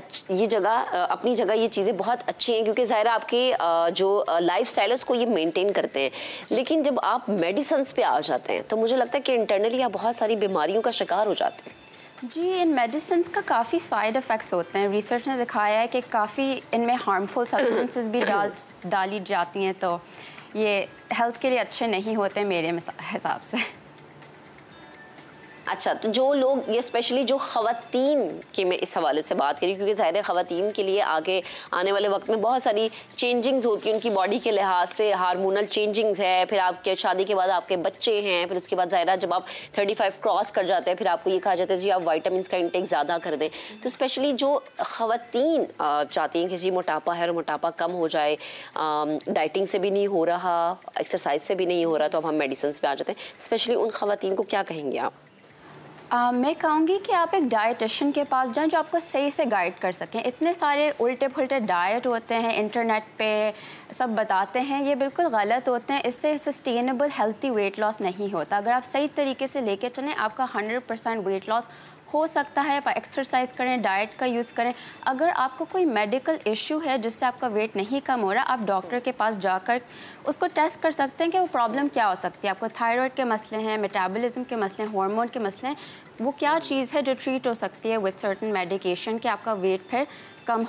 जगह ये चीज़ें बहुत अच्छी हैं क्योंकि ज़ाहिर आपके जो लाइफस्टाइल है उसको ये मेंटेन करते हैं। लेकिन जब आप मेडिसिन्स पे आ जाते हैं तो मुझे लगता है कि इंटरनली आप बहुत सारी बीमारियों का शिकार हो जाते हैं। जी, इन मेडिसिन्स का काफ़ी साइड इफ़ेक्ट्स होते हैं। रिसर्च ने दिखाया है कि काफ़ी इनमें हार्मफुल सब्सटेंसेस भी डाली जाती हैं, तो ये हेल्थ के लिए अच्छे नहीं होते मेरे हिसाब से। अच्छा, तो जो लोग, ये स्पेशली जो ख़वातीन की मैं इस हवाले से बात करी, क्योंकि ज़ाहिर है ख़वातीन के लिए आगे आने वाले वक्त में बहुत सारी चेंजिंग्स होती हैं उनकी बॉडी के लिहाज से, हार्मोनल चेंजिंग्स है, फिर आपके शादी के बाद आपके बच्चे हैं, फिर उसके बाद ज़ाहिर है जब आप 35 क्रॉस कर जाते हैं फिर आपको ये कहा जाता है जी आप वाइटामिन का इंटेक ज़्यादा कर दें। तो स्पेशली जो ख़वातीन चाहती हैं कि जी मोटापा है और मोटापा कम हो जाए, डाइटिंग से भी नहीं हो रहा, एक्सरसाइज से भी नहीं हो रहा, तो अब हम मेडिसिन पे आ जाते हैं, स्पेशली उन ख़वातीन को क्या कहेंगे आप? मैं कहूँगी कि आप एक डाइटिशियन के पास जाएं जो आपको सही से गाइड कर सकें। इतने सारे उल्टे फुल्टे डाइट होते हैं इंटरनेट पे, सब बताते हैं, ये बिल्कुल गलत होते हैं। इससे सस्टेनेबल हेल्थी वेट लॉस नहीं होता। अगर आप सही तरीके से लेके चलें आपका 100% वेट लॉस हो सकता है। एक्सरसाइज करें, डाइट का यूज़ करें। अगर आपको कोई मेडिकल इशू है जिससे आपका वेट नहीं कम हो रहा, आप डॉक्टर के पास जाकर उसको टेस्ट कर सकते हैं कि वो प्रॉब्लम क्या हो सकती है। आपको थायराइड के मसले हैं, मेटाबॉलिज्म के मसले हैं, हार्मोन के मसले हैं, वो क्या चीज़ है जो ट्रीट हो सकती है विद सर्टन मेडिकेशन कि आपका वेट फिर कम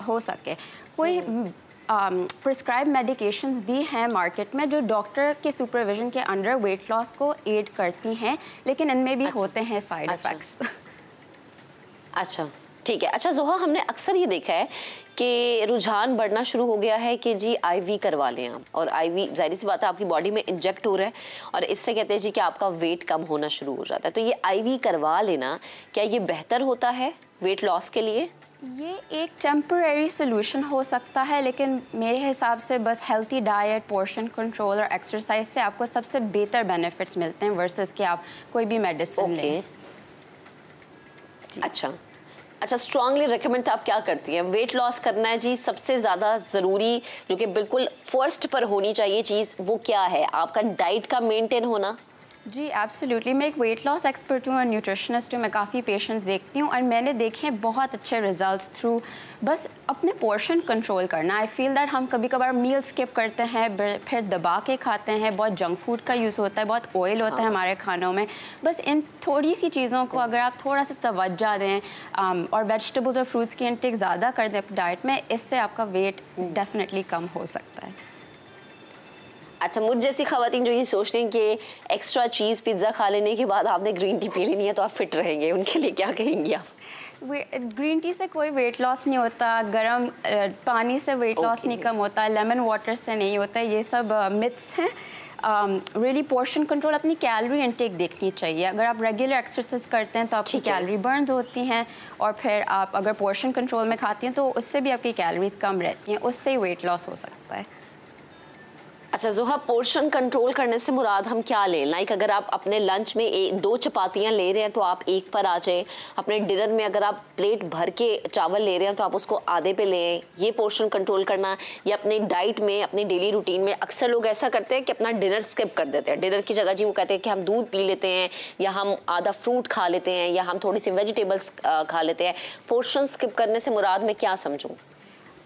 हो सके। कोई प्रिस्क्राइब मेडिकेशंस भी हैं मार्केट में जो डॉक्टर के सुपरविजन के अंडर वेट लॉस को एड करती हैं, लेकिन इनमें भी होते हैं साइड इफ़ेक्ट्स। अच्छा, ठीक है। अच्छा ज़ोहा, हमने अक्सर ये देखा है कि रुझान बढ़ना शुरू हो गया है कि जी आईवी करवा लें आप, और आईवी जाहिर सी बात है आपकी बॉडी में इंजेक्ट हो रहा है और इससे कहते हैं जी कि आपका वेट कम होना शुरू हो जाता है। तो ये आईवी करवा लेना क्या ये बेहतर होता है वेट लॉस के लिए? ये एक टेम्परेरी सोल्यूशन हो सकता है, लेकिन मेरे हिसाब से बस हेल्थी डाइट, पोर्शन कंट्रोल और एक्सरसाइज से आपको सबसे बेहतर बेनिफिट्स मिलते हैं वर्सेस कि आप कोई भी मेडिसिन लें। अच्छा, स्ट्रांगली रिकमेंड आप क्या करती हैं? वेट लॉस करना है जी, सबसे ज़्यादा ज़रूरी जो कि बिल्कुल फर्स्ट पर होनी चाहिए चीज़ वो क्या है? आपका डाइट का मेंटेन होना। जी एब्सोल्युटली, मैं एक वेट लॉस एक्सपर्ट हूँ और न्यूट्रिशनिस्ट हूँ। मैं काफ़ी पेशेंट्स देखती हूँ और मैंने देखे हैं बहुत अच्छे रिजल्ट्स थ्रू बस अपने पोर्शन कंट्रोल करना। आई फील दैट हम कभी कभार मील स्किप करते हैं, फिर दबा के खाते हैं, बहुत जंक फूड का यूज़ होता है, बहुत ऑयल होता है हमारे खानों में। बस इन थोड़ी सी चीज़ों को अगर आप थोड़ा सा तवज्जो दें और वेजिटेबल्स और फ्रूट्स की इंटेक ज़्यादा कर दें अपनी डाइट में, इससे आपका वेट डेफिनेटली कम हो सकता है। अच्छा, मुझ जैसी ख़वातीन जो ये सोचते हैं कि एक्स्ट्रा चीज़ पिज़्ज़ा खा लेने के बाद आपने ग्रीन टी पी लेनी है तो आप फिट रहेंगे, उनके लिए क्या कहेंगी आप? ग्रीन टी से कोई वेट लॉस नहीं होता, गर्म पानी से वेट लॉस नहीं कम होता, लेमन वाटर से नहीं होता, ये सब मिथ्स हैं। रियली पोर्शन कंट्रोल, अपनी कैलोरी इंटेक देखनी चाहिए। अगर आप रेगुलर एक्सरसाइज करते हैं तो आपकी कैलोरी बर्न होती हैं, और फिर आप अगर पोर्शन कंट्रोल में खाती हैं तो उससे भी आपकी कैलोरीज कम रहती हैं, उससे ही वेट लॉस हो सकता है। अच्छा ज़ोहा, पोर्शन कंट्रोल करने से मुराद हम क्या लें? लाइक अगर आप अपने लंच में 2 चपातियाँ ले रहे हैं तो आप 1 पर आ जाएं। अपने डिनर में अगर आप प्लेट भर के चावल ले रहे हैं तो आप उसको आधे पे लें। ये पोर्शन कंट्रोल करना, या अपने डाइट में, अपनी डेली रूटीन में अक्सर लोग ऐसा करते हैं कि अपना डिनर स्किप कर देते हैं। डिनर की जगह जी वो कहते हैं कि हम दूध पी लेते हैं, या हम आधा फ्रूट खा लेते हैं, या हम थोड़ी सी वेजिटेबल्स खा लेते हैं। पोर्शन स्किप करने से मुराद मैं क्या समझूँ?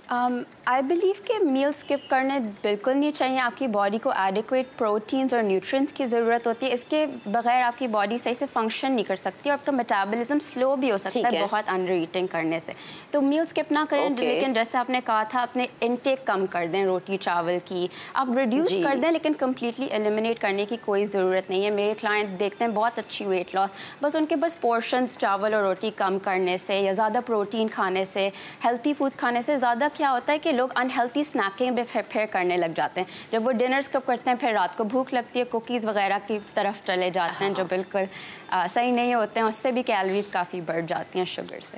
आई बिलीव कि मील स्किप करने बिल्कुल नहीं चाहिए। आपकी बॉडी को एडिक्वेट प्रोटीन्स और न्यूट्रिएंट्स की ज़रूरत होती है, इसके बगैर आपकी बॉडी सही से फंक्शन नहीं कर सकती और आपका मेटाबॉलिज्म स्लो भी हो सकता है बहुत अंडर ईटिंग करने से। तो मील स्किप ना करें, लेकिन जैसे आपने कहा था अपने इनटेक कम कर दें, रोटी चावल की आप रिड्यूस कर दें, लेकिन कम्प्लीटली एलिमिनेट करने की कोई ज़रूरत नहीं है। मेरे क्लाइंट्स देखते हैं बहुत अच्छी वेट लॉस बस उनके बस पोर्शंस चावल और रोटी कम करने से, या ज़्यादा प्रोटीन खाने से, हेल्थी फूड्स खाने से। ज़्यादा क्या होता है कि लोग अनहेल्थी स्नैकिंग भी फिर करने लग जाते हैं। जब वो डिनर स्किप करते हैं फिर रात को भूख लगती है, कुकीज़ वगैरह की तरफ चले जाते हैं जो बिल्कुल सही नहीं होते हैं, उससे भी कैलोरीज काफ़ी बढ़ जाती हैं शुगर से।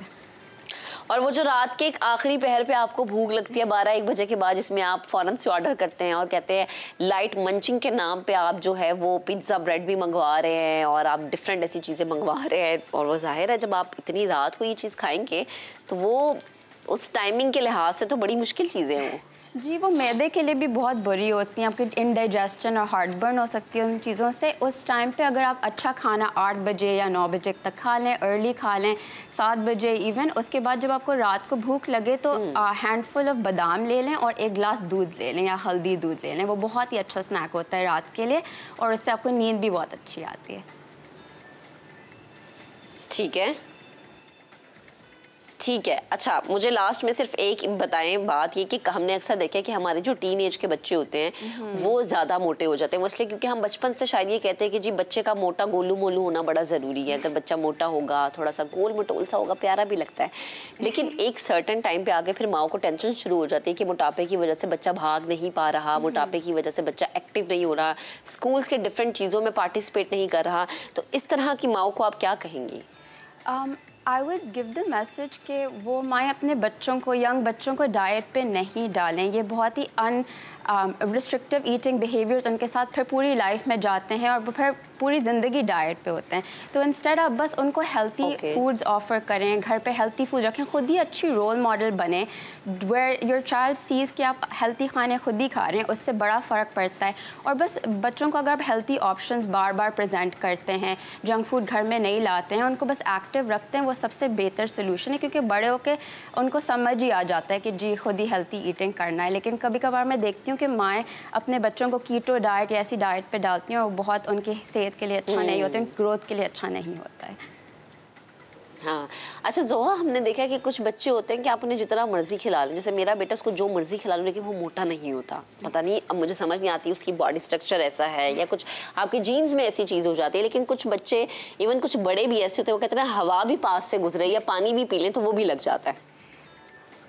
और वो जो रात के एक आखिरी पहर पे आपको भूख लगती है 12-1 बजे के बाद, जिसमें आप फ़ौरन से ऑर्डर करते हैं और कहते हैं लाइट मंचिंग के नाम पे आप जो है वो पिज़्ज़ा ब्रेड भी मंगवा रहे हैं और आप डिफरेंट ऐसी चीज़ें मंगवा रहे हैं, और वो जाहिर है जब आप इतनी रात को ये चीज़ खाएंगे तो वो उस टाइमिंग के लिहाज से तो बड़ी मुश्किल चीज़ें हैं जी। वो मैदे के लिए भी बहुत बुरी होती हैं, आपकी इनडाइजेशन और हार्टबर्न हो सकती है उन चीज़ों से। उस टाइम पे अगर आप अच्छा खाना 8 बजे या 9 बजे तक खा लें, अर्ली खा लें 7 बजे इवन, उसके बाद जब आपको रात को भूख लगे तो हैंडफुल ऑफ बादाम ले लें और 1 गिलास दूध ले लें या हल्दी दूध ले लें। वो बहुत ही अच्छा स्नैक होता है रात के लिए और उससे आपको नींद भी बहुत अच्छी आती है। ठीक है, ठीक है। अच्छा, मुझे लास्ट में सिर्फ एक बताएं बात ये कि हमने अक्सर देखा है कि हमारे जो टीन एज के बच्चे होते हैं वो ज़्यादा मोटे हो जाते हैं, इसलिए क्योंकि हम बचपन से शायद ये कहते हैं कि जी बच्चे का मोटा गोलू मोलू होना बड़ा ज़रूरी है। अगर बच्चा मोटा होगा, थोड़ा सा गोल मटोल सा होगा, प्यारा भी लगता है, लेकिन एक सर्टन टाइम पे आगे फिर माओ को टेंशन शुरू हो जाती है कि मोटापे की वजह से बच्चा भाग नहीं पा रहा, मोटापे की वजह से बच्चा एक्टिव नहीं हो रहा, स्कूल्स के डिफरेंट चीज़ों में पार्टिसिपेट नहीं कर रहा। तो इस तरह की माओ को आप क्या कहेंगी? I would give the message कि वो माएँ अपने बच्चों को, यंग बच्चों को डाइट पे नहीं डालें। ये बहुत ही रिस्ट्रिक्टिव ईटिंग बिहेवियर्स उनके साथ फिर पूरी लाइफ में जाते हैं और फिर पूरी ज़िंदगी डाइट पे होते हैं। तो इंस्टेड आप बस उनको हेल्थी फूड्स ऑफ़र करें, घर पे हेल्थी फूड रखें, खुद ही अच्छी रोल मॉडल बने वेयर योर चाइल्ड सीज़ कि आप हेल्थी खाने खुद ही खा रहे हैं, उससे बड़ा फ़र्क पड़ता है। और बस बच्चों को अगर आप हेल्थी ऑप्शंस बार बार प्रेजेंट करते हैं, जंक फूड घर में नहीं लाते हैं, उनको बस एक्टिव रखते हैं, वो सबसे बेहतर सोल्यूशन है। क्योंकि बड़े होकर उनको समझ ही आ जाता है कि जी खुद ही हेल्थी ईटिंग करना है। लेकिन कभी कभार मैं देखती हूँ कि माएँ अपने बच्चों को कीटो डाइट या ऐसी डाइट पे डालती हैं और बहुत उनकी सेहत के लिए अच्छा नहीं होता, उनकी ग्रोथ के लिए अच्छा नहीं होता है। हाँ, अच्छा जोहा, हमने देखा है कि कुछ बच्चे होते हैं कि आप उन्हें जितना मर्जी खिला लें, जैसे मेरा बेटा, उसको जो मर्जी खिला लो लेकिन वो मोटा नहीं होता। पता नहीं, अब मुझे समझ नहीं आती उसकी बॉडी स्ट्रक्चर ऐसा है या कुछ आपके जीन्स में ऐसी चीज़ हो जाती है। लेकिन कुछ बच्चे, इवन कुछ बड़े भी ऐसे होते हैं, वो कहते हैं हवा भी पास से गुजरे या पानी भी पी लें तो वो भी लग जाता है।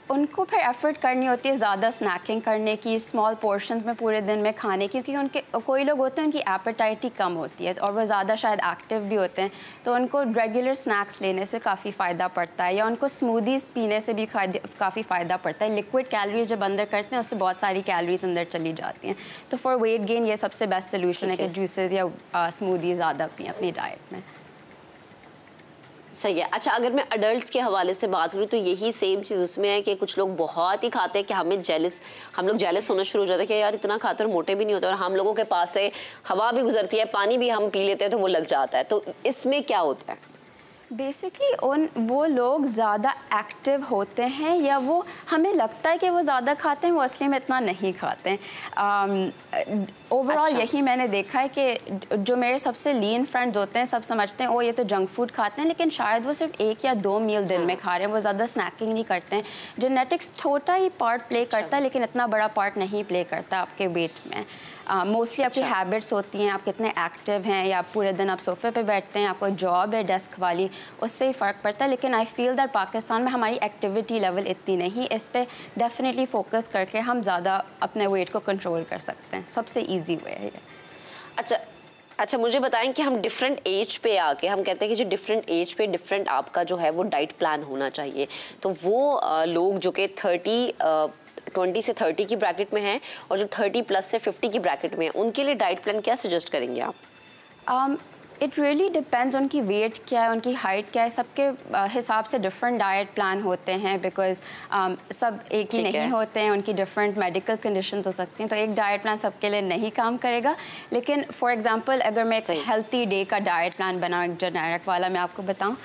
उनको फिर एफर्ट करनी होती है ज़्यादा स्नैकिंग करने की, स्मॉल पोर्शंस में पूरे दिन में खाने की, क्योंकि उनके कोई लोग होते हैं उनकी एपेटाइट ही कम होती है और वो ज़्यादा शायद एक्टिव भी होते हैं, तो उनको रेगुलर स्नैक्स लेने से काफ़ी फ़ायदा पड़ता है, या उनको स्मूदीज़ पीने से भी काफ़ी फ़ायदा पड़ता है। लिक्विड कैलोरीज जब अंदर करते हैं उससे बहुत सारी कैलोरीज अंदर चली जाती हैं। तो फॉर वेट गेन ये सबसे बेस्ट सोल्यूशन है कि जूसेस या स्मूदीज़ ज़्यादा पिएं अपनी डाइट में। सही है। अच्छा, अगर मैं अडल्ट्स के हवाले से बात करूँ तो यही सेम चीज़ उसमें है कि कुछ लोग बहुत ही खाते हैं कि हम लोग जेलस होना शुरू हो जाते हैं कि यार इतना खाते और मोटे भी नहीं होते, और हम लोगों के पास से हवा भी गुजरती है, पानी भी हम पी लेते हैं तो वो लग जाता है। तो इसमें क्या होता है? बेसिकली वो लोग ज़्यादा एक्टिव होते हैं, या वो हमें लगता है कि वो ज़्यादा खाते हैं, वो असली में इतना नहीं खाते हैं। ओवरऑल यही मैंने देखा है कि जो मेरे सबसे लीन फ्रेंड्स होते हैं सब समझते हैं ओ ये तो जंक फूड खाते हैं, लेकिन शायद वो सिर्फ 1 या 2 मील दिन में खा रहे हैं, वो ज़्यादा स्नैकिंग नहीं करते हैं। जेनेटिक्स छोटा ही पार्ट प्ले करता है, लेकिन इतना बड़ा पार्ट नहीं प्ले करता आपके वेट में। मोस्टली आपकी हैबिट्स होती हैं, आप कितने एक्टिव हैं, या पूरे दिन आप सोफे पे बैठते हैं, आपको जॉब है डेस्क वाली, उससे ही फ़र्क पड़ता है। लेकिन आई फील दैट पाकिस्तान में हमारी एक्टिविटी लेवल इतनी नहीं, इस पर डेफिनेटली फोकस करके हम ज़्यादा अपने वेट को कंट्रोल कर सकते हैं। सबसे ईजी वे है ये। अच्छा, मुझे बताएं कि हम डिफरेंट एज पे आके हम कहते हैं कि जो डिफरेंट एज पे डिफरेंट आपका जो है वो डाइट प्लान होना चाहिए। तो वो लोग जो कि 20 से 30 की ब्रैकेट में हैं और जो 30 प्लस से 50 की ब्रैकेट में हैं, उनके लिए डाइट प्लान क्या सजेस्ट करेंगे आप? इट रियली डिपेंड्स, उनकी वेट क्या है, उनकी हाइट क्या है, सबके हिसाब से डिफरेंट डाइट प्लान होते हैं। बिकॉज सब एक ही नहीं होते हैं, उनकी डिफरेंट मेडिकल कंडीशंस हो सकती हैं, तो एक डाइट प्लान सबके लिए नहीं काम करेगा। लेकिन फॉर एग्जांपल अगर मैं एक हेल्थी डे का डाइट प्लान बनाऊँ, एक जेनेरिक वाला मैं आपको बताऊँ,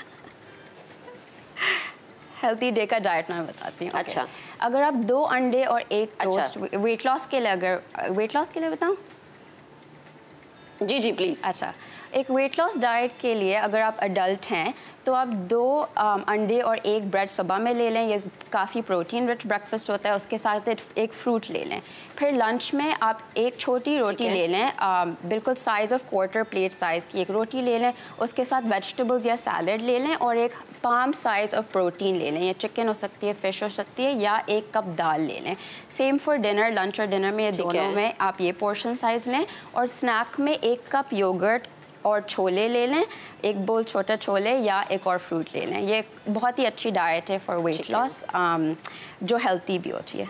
हेल्थी डे का डाइट प्लान बताती हूँ। अच्छा, अगर आप 2 अंडे और 1 टोस्ट, वेट लॉस के लिए, अगर वेट लॉस के लिए बताऊँ? जी प्लीज़। अच्छा, एक वेट लॉस डाइट के लिए अगर आप अडल्ट हैं तो आप 2 अंडे और 1 ब्रेड सुबह में ले लें, ये काफ़ी प्रोटीन रिच ब्रेकफास्ट होता है। उसके साथ एक फ्रूट ले लें। फिर लंच में आप एक छोटी रोटी ले लें, बिल्कुल size of quarter plate size की एक रोटी ले लें। उसके साथ वेजिटेबल्स या सैलड ले लें और एक पाम साइज़ ऑफ प्रोटीन ले लें, या चिकन हो सकती है, फ़िश हो सकती है, या 1 कप दाल ले लें। सेम फॉर डिनर, लंच और डिनर में ये दोनों में आप ये पोर्शन साइज़ लें। और स्नैक में 1 कप योगर्ट और छोले ले लें, 1 बोल छोटे छोले, या एक और फ्रूट ले लें। ये बहुत ही अच्छी डाइट है फॉर वेट लॉस, जो हेल्थी भी होती है।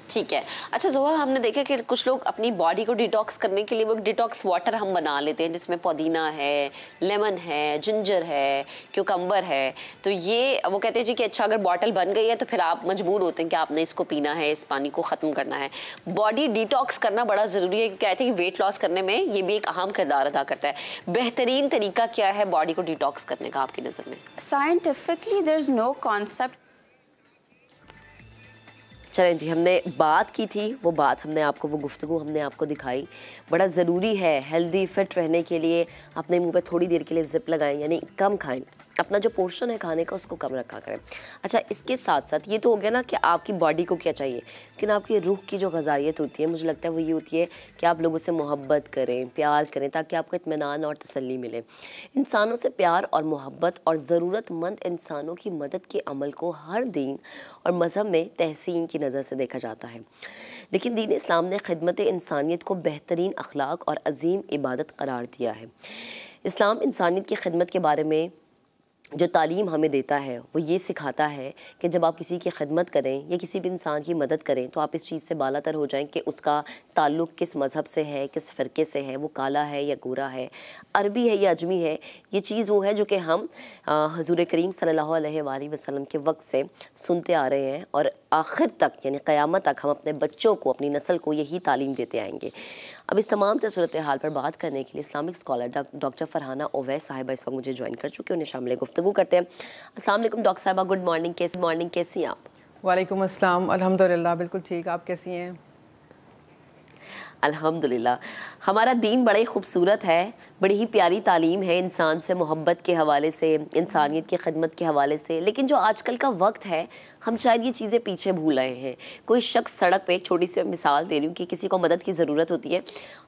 ठीक है। अच्छा जोहा, हमने देखा कि कुछ लोग अपनी बॉडी को डिटॉक्स करने के लिए वो डिटॉक्स वाटर हम बना लेते हैं, जिसमें पुदीना है, लेमन है, जिंजर है, क्यूकम्बर है। तो ये वो कहते हैं जी कि अच्छा अगर बॉटल बन गई है तो फिर आप मजबूर होते हैं कि आपने इसको पीना है, इस पानी को ख़त्म करना है। बॉडी डिटॉक्स करना बड़ा ज़रूरी है, क्योंकि कहते हैं कि वेट लॉस करने में ये भी एक अहम किरदार अदा करता है। बेहतरीन तरीका क्या है बॉडी को डिटॉक्स करने का आपकी नज़र में? Scientifically there is no concept. चलें जी, हमने बात की थी, वो बात हमने आपको, वो गुफ्तगू हमने आपको दिखाई। बड़ा ज़रूरी है हेल्दी फिट रहने के लिए अपने मुंह पे थोड़ी देर के लिए जिप लगाएं, यानी कम खाएं, अपना जो पोर्शन है खाने का उसको कम रखा करें। अच्छा, इसके साथ साथ ये तो हो गया ना कि आपकी बॉडी को क्या चाहिए, लेकिन आपकी रूह की जो ग़िज़ाइयत होती है, मुझे लगता है वो ये होती है कि आप लोगों से मोहब्बत करें, प्यार करें, ताकि आपको इत्मीनान और तसल्ली मिले। इंसानों से प्यार और मोहब्बत और ज़रूरतमंद इंसानों की मदद के अमल को हर दीन और मज़हब में तहसीन की नज़र से देखा जाता है, लेकिन दीन इस्लाम ने खिदमत इंसानियत को बेहतरीन अखलाक और अजीम इबादत करार दिया है। इस्लाम इंसानियत की खिदमत के बारे में जो तालीम हमें देता है वो ये सिखाता है कि जब आप किसी की खिदमत करें या किसी भी इंसान की मदद करें तो आप इस चीज़ से बालातर हो जाएं कि उसका ताल्लुक़ किस मज़हब से है, किस फ़िरके से है, वो काला है या गोरा है, अरबी है या अजमी है। ये चीज़ वो है जो कि हम हुज़ूर करीम सल्लल्लाहु अलैहि वसल्लम के वक्त से सुनते आ रहे हैं और आखिर तक यानी क़यामत तक हम अपने बच्चों को, अपनी नस्ल को यही तालीम देते आएंगे। अब इस तमाम सूरत हाल पर बात करने के लिए Islamic scholar doctor Farhana Owais साहिबा इस वक्त मुझे ज्वाइन कर चुके हैं, उन्हें शामिल गुफ्तगू करते हैं। अस्सलाम वालेकुम डॉक्टर साहिबा, गुड मॉर्निंग, कैसी हैं आप? वालेकुम अस्सलाम, अल्हम्दुलिल्लाह बिल्कुल ठीक, आप कैसी हैं? अल्हम्दुलिल्लाह। हमारा दीन बड़ा ही खूबसूरत है, बड़ी ही प्यारी तालीम है इंसान से मोहब्बत के हवाले से, इंसानियत की खिदमत के हवाले से, लेकिन जो आजकल का वक्त है हम शायद ये चीज़ें पीछे भूल आए हैं। कोई शख्स सड़क पे, एक छोटी सी मिसाल दे रही हूँ कि किसी को मदद की ज़रूरत होती है,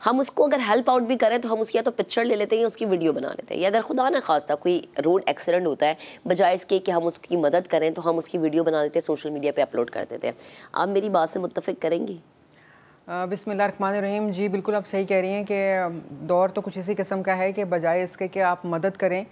हम उसको अगर हेल्प आउट भी करें तो हम उसकी या तो पिक्चर ले लेते हैं या उसकी वीडियो बना लेते हैं, या अगर खुदा न खास्ता कोई रोड एक्सीडेंट होता है, बजाय इसके कि हम उसकी मदद करें तो हम उसकी वीडियो बना लेते हैं, सोशल मीडिया पर अपलोड कर देते हैं। आप मेरी बात से मुत्तफ़िक करेंगी? बिस्मिल्लाहिर्रहमानिर्रहीम, जी बिल्कुल आप सही कह रही हैं कि दौर तो कुछ इसी किस्म का है कि बजाय इसके कि आप मदद करें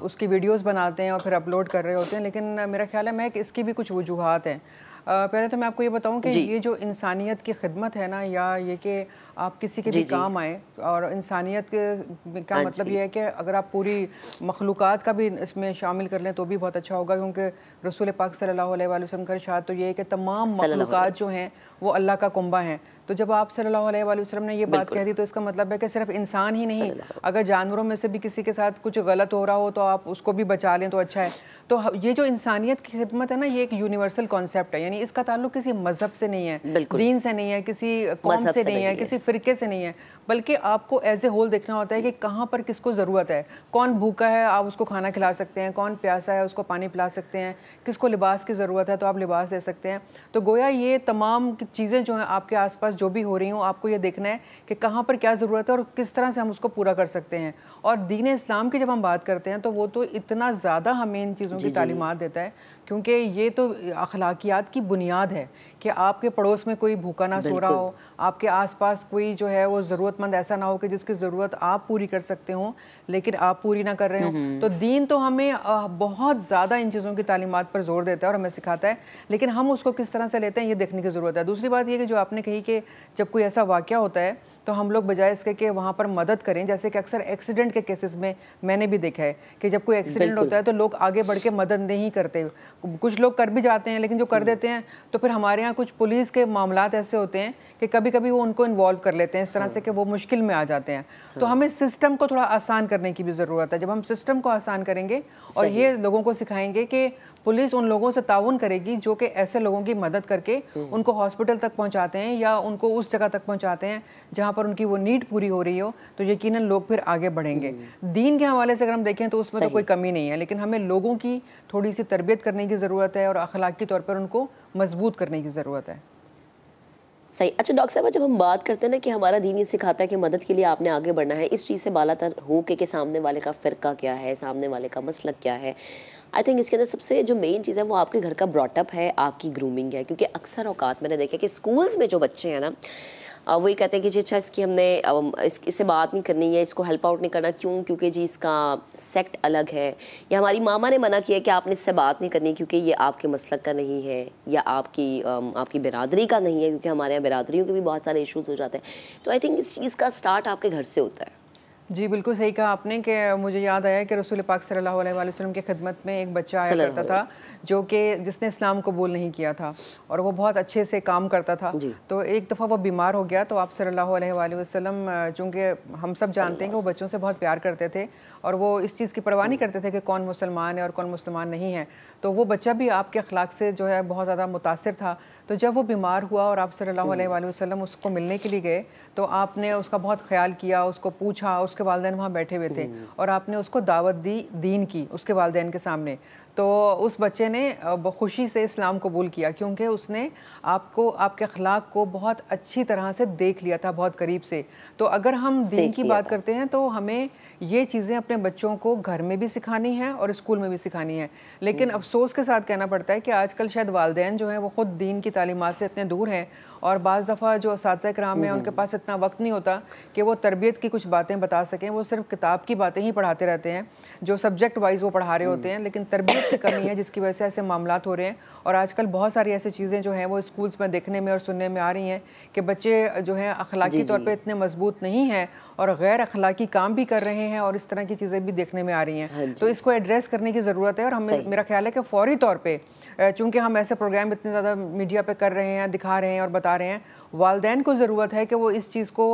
उसकी वीडियोस बनाते हैं और फिर अपलोड कर रहे होते हैं। लेकिन मेरा ख्याल है महक इसकी भी कुछ वजूहात हैं। पहले तो मैं आपको ये बताऊं कि ये जो इंसानियत की खिदमत है ना, या ये कि आप किसी के भी काम आए, और इंसानियत का मतलब ये है कि अगर आप पूरी मखलूक़ात का भी इसमें शामिल कर लें तो भी बहुत अच्छा होगा, क्योंकि रसूल पाक सल्लल्लाहु अलैहि वसल्लम का इरशाद तो ये है कि तमाम मखलूक़ात जो हैं वो अल्लाह का कुंबा हैं। तो जब आप सल्लल्लाहु अलैहि वसल्लम ने ये बात कह दी तो इसका मतलब है कि सिर्फ इंसान ही नहीं, अगर जानवरों में से भी किसी के साथ कुछ गलत हो रहा हो तो आप उसको भी बचा लें तो अच्छा है। तो ये जो इंसानियत की खिदमत है ना, ये एक यूनिवर्सल कॉन्सेप्ट है, यानी इसका ताल्लुक किसी मजहब से नहीं है, दीन से नहीं है, किसी कौम से नहीं है, किसी फ़िरके से नहीं है, बल्कि आपको एज ए होल देखना होता है कि कहाँ पर किसको ज़रूरत है। कौन भूखा है आप उसको खाना खिला सकते हैं, कौन प्यासा है उसको पानी पिला सकते हैं, किसको लिबास की ज़रूरत है तो आप लिबास दे सकते हैं। तो गोया ये तमाम चीज़ें जो हैं आपके आसपास जो भी हो रही हूँ, आपको ये देखना है कि कहाँ पर क्या ज़रूरत है और किस तरह से हम उसको पूरा कर सकते हैं। और दीन इस्लाम की जब हम बात करते हैं तो वो तो इतना ज़्यादा हमें इन चीज़ों की तालीमात देता है, क्योंकि ये तो अखलाकियात की बुनियाद है कि आपके पड़ोस में कोई भूखा ना सो रहा हो, आपके आसपास कोई जो है वो ज़रूरतमंद ऐसा ना हो कि जिसकी ज़रूरत आप पूरी कर सकते हो लेकिन आप पूरी ना कर रहे हो। तो दीन तो हमें बहुत ज़्यादा इन चीज़ों की तालीमात पर जोर देता है और हमें सिखाता है, लेकिन हम उसको किस तरह से लेते हैं ये देखने की ज़रूरत है। दूसरी बात ये कि जो आपने कही कि जब कोई ऐसा वाक़या होता है तो हम लोग बजाय इसके कि वहाँ पर मदद करें, जैसे कि अक्सर एक्सीडेंट के केसेस में मैंने भी देखा है कि जब कोई एक्सीडेंट होता है तो लोग आगे बढ़ के मदद नहीं करते। कुछ लोग कर भी जाते हैं, लेकिन जो कर देते हैं तो फिर हमारे यहाँ कुछ पुलिस के मामलात ऐसे होते हैं कि कभी कभी वो उनको इन्वॉल्व कर लेते हैं इस तरह से कि वो मुश्किल में आ जाते हैं। तो हमें सिस्टम को थोड़ा आसान करने की भी ज़रूरत है। जब हम सिस्टम को आसान करेंगे और ये लोगों को सिखाएंगे कि पुलिस उन लोगों से ताउन करेगी जो कि ऐसे लोगों की मदद करके उनको हॉस्पिटल तक पहुंचाते हैं या उनको उस जगह तक पहुंचाते हैं जहां पर उनकी वो नीड पूरी हो रही हो, तो यकीनन लोग फिर आगे बढ़ेंगे। दीन के हवाले से अगर हम देखें तो उसमें तो कोई कमी नहीं है, लेकिन हमें लोगों की थोड़ी सी तरबियत करने की ज़रूरत है और अखलाकी तौर पर उनको मजबूत करने की ज़रूरत है। सही। अच्छा डॉक्टर साहब, जब हम बात करते हैं ना कि हमारा दीन ये सिखाता है कि मदद के लिए आपने आगे बढ़ना है, इस चीज़ से बालातर हो के सामने वाले का फ़िरका क्या है, सामने वाले का मसलक क्या है, आई थिंक इसके अंदर सबसे जो मेन चीज़ है वो आपके घर का ब्रॉटअप है, आपकी ग्रूमिंग है। क्योंकि अक्सर औकात मैंने देखा कि स्कूल्स में जो बच्चे हैं ना वो ये कहते हैं कि जी अच्छा इसकी हमने इससे बात नहीं करनी है, इसको हेल्प आउट नहीं करना, क्यों? क्योंकि जी इसका सेक्ट अलग है, या हमारी मामा ने मना किया कि आपने इससे बात नहीं करनी क्योंकि ये आपके मसलक का नहीं है या आपकी बिरादरी का नहीं है, क्योंकि हमारे यहाँ बिरादरियों के भी बहुत सारे इशूज़ हो जाते हैं। तो आई थिंक इस चीज़ का स्टार्ट आपके घर से होता है। जी बिल्कुल सही कहा आपने कि मुझे याद आया कि रसूल पाक सल्लल्लाहु अलैहि वसल्लम की खिदमत में एक बच्चा आया करता था जो कि जिसने इस्लाम कबूल नहीं किया था और वो बहुत अच्छे से काम करता था। तो एक दफ़ा वो बीमार हो गया तो आप सल्लल्लाहु अलैहि वसल्लम, चूँकि हम सब जानते हैं कि वो बच्चों से बहुत प्यार करते थे और वो इस चीज़ की परवाह नहीं करते थे कि कौन मुसलमान है और कौन मुसलमान नहीं है, तो वो बच्चा भी आपके अखलाक से जो है बहुत ज़्यादा मुतासिर था। तो जब वो बीमार हुआ और आप सल्लल्लाहु अलैहि वसल्लम उसको मिलने के लिए गए तो आपने उसका बहुत ख्याल किया, उसको पूछा, उसके वालिदैन वहाँ बैठे हुए थे और आपने उसको दावत दी दीन की उसके वालिदैन के सामने, तो उस बच्चे ने खुशी से इस्लाम कबूल किया क्योंकि उसने आपको, आपके अखलाक को बहुत अच्छी तरह से देख लिया था, बहुत करीब से। तो अगर हम दीन की बात करते हैं तो हमें ये चीज़ें अपने बच्चों को घर में भी सिखानी है और स्कूल में भी सिखानी है। लेकिन अफसोस के साथ कहना पड़ता है कि आजकल शायद वालिदैन जो हैं वो ख़ुद दीन की तालीमात से इतने दूर हैं और बाज़ दफ़ा जो असातिज़ा किराम हैं उनके पास इतना वक्त नहीं होता कि वो तरबियत की कुछ बातें बता सकें। वो सिर्फ किताब की बातें ही पढ़ाते रहते हैं जो सब्जेक्ट वाइज वो पढ़ा रहे होते हैं, लेकिन तरबियत की कमी है जिसकी वजह से ऐसे मामलात हो रहे हैं। और आजकल बहुत सारी ऐसी चीज़ें जो हैं वो स्कूल्स में देखने में और सुनने में आ रही हैं कि बच्चे जो हैं अखलाकी तौर पे इतने मजबूत नहीं हैं और गैर अखलाकी काम भी कर रहे हैं और इस तरह की चीज़ें भी देखने में आ रही हैं। तो इसको एड्रेस करने की ज़रूरत है और हमें, मेरा ख्याल है कि फ़ौरी तौर पर, चूँकि हम ऐसे प्रोग्राम इतने ज़्यादा मीडिया पे कर रहे हैं, दिखा रहे हैं और बता रहे हैं, वालिदैन को ज़रूरत है कि वो इस चीज़ को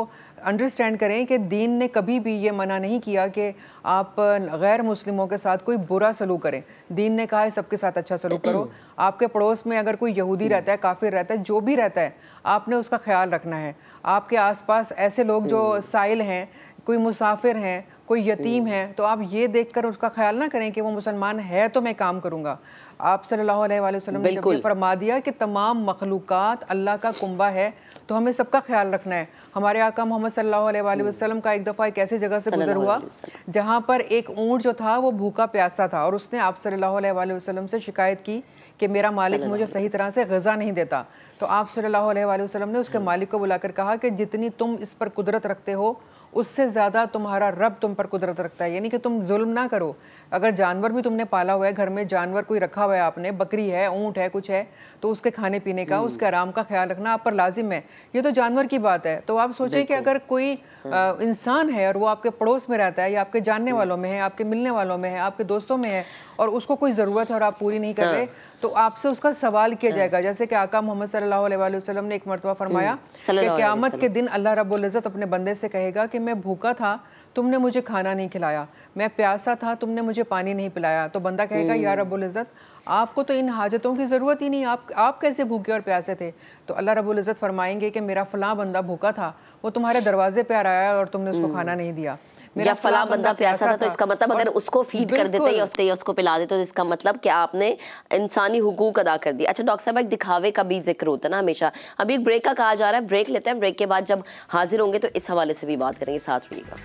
अंडरस्टैंड करें कि दीन ने कभी भी ये मना नहीं किया कि आप गैर मुस्लिमों के साथ कोई बुरा सलूक करें। दीन ने कहा है सबके साथ अच्छा सलूक करो। आपके पड़ोस में अगर कोई यहूदी रहता है, काफिर रहता है, जो भी रहता है, आपने उसका ख्याल रखना है। आपके आसपास ऐसे लोग जो साइल हैं, कोई मुसाफिर हैं, कोई यतीम है, तो आप ये देखकर उसका ख्याल ना करें कि वो मुसलमान है तो मैं काम करूँगा। आप सल्लल्लाहु अलैहि वसल्लम ने जब ये फरमा दिया कि तमाम मखलूक़ात अल्लाह का कुंबा है, तो हमें सबका ख्याल रखना है। हमारे आका मोहम्मद सल्लल्लाहु अलैहि वसल्लम का एक दफ़ा एक ऐसी जगह से गुजर हुआ जहाँ पर एक ऊँट जो था वो भूखा प्यासा था और उसने आप सल्लल्लाहु अलैहि वसल्लम से शिकायत की कि मेरा मालिक मुझे सही तरह से ग़िज़ा नहीं देता। तो आप सल्लल्लाहु अलैहि वसल्लम ने उसके मालिक को बुलाकर कहा कि जितनी तुम इस पर कुदरत रखते हो उससे ज़्यादा तुम्हारा रब तुम पर कुदरत रखता है, यानी कि तुम जुल्म ना करो। अगर जानवर भी तुमने पाला हुआ है, घर में जानवर कोई रखा हुआ है आपने, बकरी है, ऊँट है, कुछ है, तो उसके खाने पीने का, उसके आराम का ख्याल रखना आप पर लाजिम है। ये तो जानवर की बात है। तो आप सोचें कि अगर कोई इंसान है और वो आपके पड़ोस में रहता है या आपके जानने वालों में है, आपके मिलने वालों में है, आपके दोस्तों में है और उसको कोई ज़रूरत है और आप पूरी नहीं कर रहे, तो आपसे उसका सवाल किया जाएगा। जैसे कि आका मोहम्मद सल्लल्लाहु अलैहि वसल्लम ने एक मरतबा फरमाया कि क़यामत के दिन अल्लाह रब्बुल इज़्ज़त अपने बंदे से कहेगा कि मैं भूखा था, तुमने मुझे खाना नहीं खिलाया, मैं प्यासा था, तुमने मुझे पानी नहीं पिलाया। तो बंदा कहेगा या रब्बुल इज़्ज़त, आपको तो इन हाजतों की ज़रूरत ही नहीं, आप कैसे भूखे और प्यासे थे? तो अल्लाह रब्बुल इज़्ज़त फरमाएंगे कि मेरा फ़लाँ बंदा भूखा था, वो तुम्हारे दरवाजे पे आ रहा है और तुमने उसको खाना नहीं दिया। या फला बंदा प्यासा था, तो इसका मतलब अगर उसको फीड कर देते या उसको पिला देते तो इसका मतलब कि आपने इंसानी हुकूक अदा कर दिया। अच्छा डॉक्टर साहब, एक दिखावे का भी जिक्र होता है ना हमेशा। अभी एक ब्रेक का कहा जा रहा है, ब्रेक लेते हैं, ब्रेक के बाद जब हाजिर होंगे तो इस हवाले से भी बात करेंगे, साथ रहिएगा।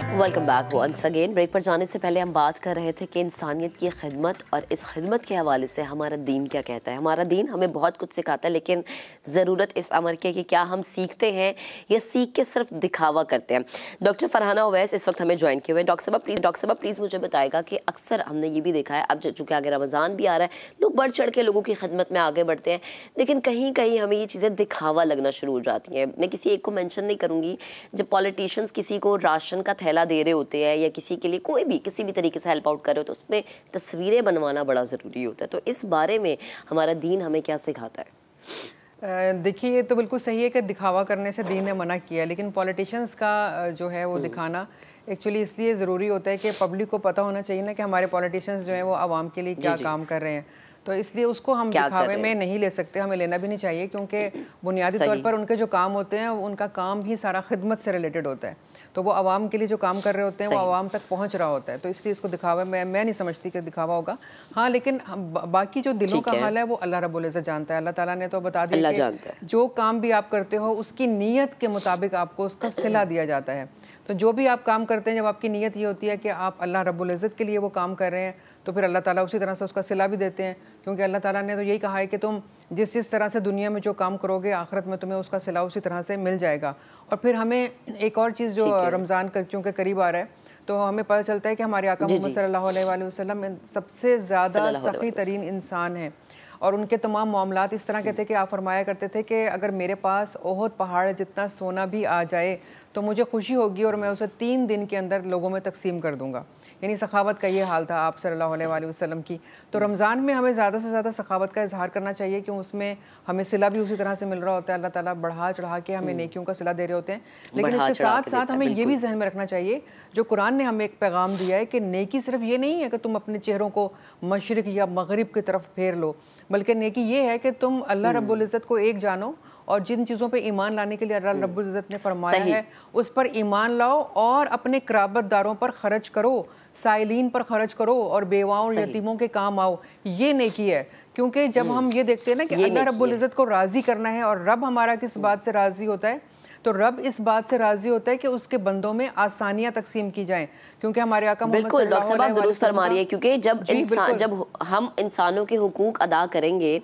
Welcome back once again. Break पर जाने से पहले हम बात कर रहे थे कि इंसानियत की खिदमत और इस खिदमत के हवाले से हमारा दीन क्या कहता है। हमारा दीन हमें बहुत कुछ सिखाता है, लेकिन ज़रूरत इस अमर की है कि क्या हम सीखते हैं या सीख के सिर्फ दिखावा करते हैं। डॉक्टर फरहाना अवैस इस वक्त हमें ज्वाइन किए हुए हैं। डॉक्टर साहब प्लीज़ मुझे बताएगा कि अक्सर हमने ये भी देखा है, अब चूँकि आगे रमज़ान भी आ रहा है, लोग बढ़ चढ़ के लोगों की खिदमत में आगे बढ़ते हैं, लेकिन कहीं कहीं हमें ये चीज़ें दिखावा लगना शुरू हो जाती हैं। मैं किसी एक को मेंशन नहीं करूँगी, जब पॉलिटिशियंस किसी को राशन का थैला दे रहे होते हैं या किसी के लिए कोई भी किसी भी तरीके से हेल्प आउट कर रहे हो, तो उसमें तस्वीरें बनवाना बड़ा ज़रूरी होता है। तो इस बारे में हमारा दीन हमें क्या सिखाता है? देखिए, ये तो बिल्कुल सही है कि दिखावा करने से दीन ने मना किया, लेकिन पॉलिटिशियंस का जो है वो दिखाना एक्चुअली इसलिए ज़रूरी होता है कि पब्लिक को पता होना चाहिए ना कि हमारे पॉलिटिशियंस जो हैं वो आवाम के लिए क्या काम कर रहे हैं। तो इसलिए उसको हम दिखावे में नहीं ले सकते, हमें लेना भी नहीं चाहिए, क्योंकि बुनियादी तौर पर उनके जो काम होते हैं उनका काम ही सारा खिदमत से रिलेटेड होता है। तो वो आवाम के लिए जो काम कर रहे होते हैं वो आवाम तक पहुंच रहा होता है। तो इसलिए इसको दिखावा मैं नहीं समझती कि दिखावा होगा। हाँ, लेकिन बाकी जो दिलों का हाल है वो अल्लाह रब्बुल इज़्ज़त जानता है। अल्लाह ताला ने तो बता दिया कि जो काम भी आप करते हो उसकी नीयत के मुताबिक आपको उसका सिला दिया जाता है। तो जो भी आप काम करते हैं, जब आपकी नीयत ये होती है कि आप अल्लाह रब्बुल इज़्ज़त के लिए वो काम कर रहे हैं, तो फिर अल्लाह ताला उसी तरह से उसका सिला भी देते हैं, क्योंकि अल्लाह ताला ने तो यही कहा है कि तुम जिस तरह से दुनिया में जो काम करोगे, आखिरत में तुम्हें उसका सिला उसी तरह से मिल जाएगा। और फिर हमें एक और चीज़, जो रमज़ान का चूँकि करीब आ रहा है, तो हमें पता चलता है कि हमारे आका मोहम्मद सल्लल्लाहु अलैहि वसल्लम सबसे ज़्यादा सखी तरीन इंसान हैं और उनके तमाम मामलात इस तरह के थे कि आप फरमाया करते थे कि अगर मेरे पास ओहद पहाड़ जितना सोना भी आ जाए तो मुझे खुशी होगी और मैं उसे 3 दिन के अंदर लोगों में तकसीम कर दूंगा। यानी सखावत का ये हाल था आप सल्लल्लाहु अलैहि वसल्लम की। तो रमज़ान में हमें ज़्यादा से ज़्यादा सखावत का इजहार करना चाहिए, क्यों उसमें हमें सिला भी उसी तरह से मिल रहा होता है। अल्लाह ताला बढ़ा चढ़ा के हमें नेकियों का सिला दे रहे होते हैं। लेकिन इसके साथ साथ हमें ये भी जहन में रखना चाहिए, जो कुरान ने हमें एक पैगाम दिया है कि नेकी सिर्फ ये नहीं है कि तुम अपने चेहरों को मशरिक या मगरिब की तरफ फेर लो, बल्कि नेकी ये है कि तुम अल्लाह रब्बुल इज़्ज़त को एक जानो और जिन चीज़ों पे ईमान लाने के लिए अल्लाह रब्बुल इज़्ज़त ने फरमाया है उस पर ईमान लाओ और अपने क़राबतदारों पर खर्च करो, साइलीन पर खर्च करो और बेवाओं और यतीमों के काम आओ। ये नेकी है, क्योंकि जब हम ये देखते हैं ना कि अल्लाह रब्बुल इज़्ज़त को राज़ी करना है और रब हमारा किस बात से राज़ी होता है, तो रब इस बात से राजी होता है कि उसके बंदों में आसानियां तकसीम की जाएं, क्योंकि हमारे आका मोहम्मद बिल्कुल डॉक्टर साहब आप दुरुस्त फरमा रही है, क्योंकि जब हम इंसानों के हुकूक अदा करेंगे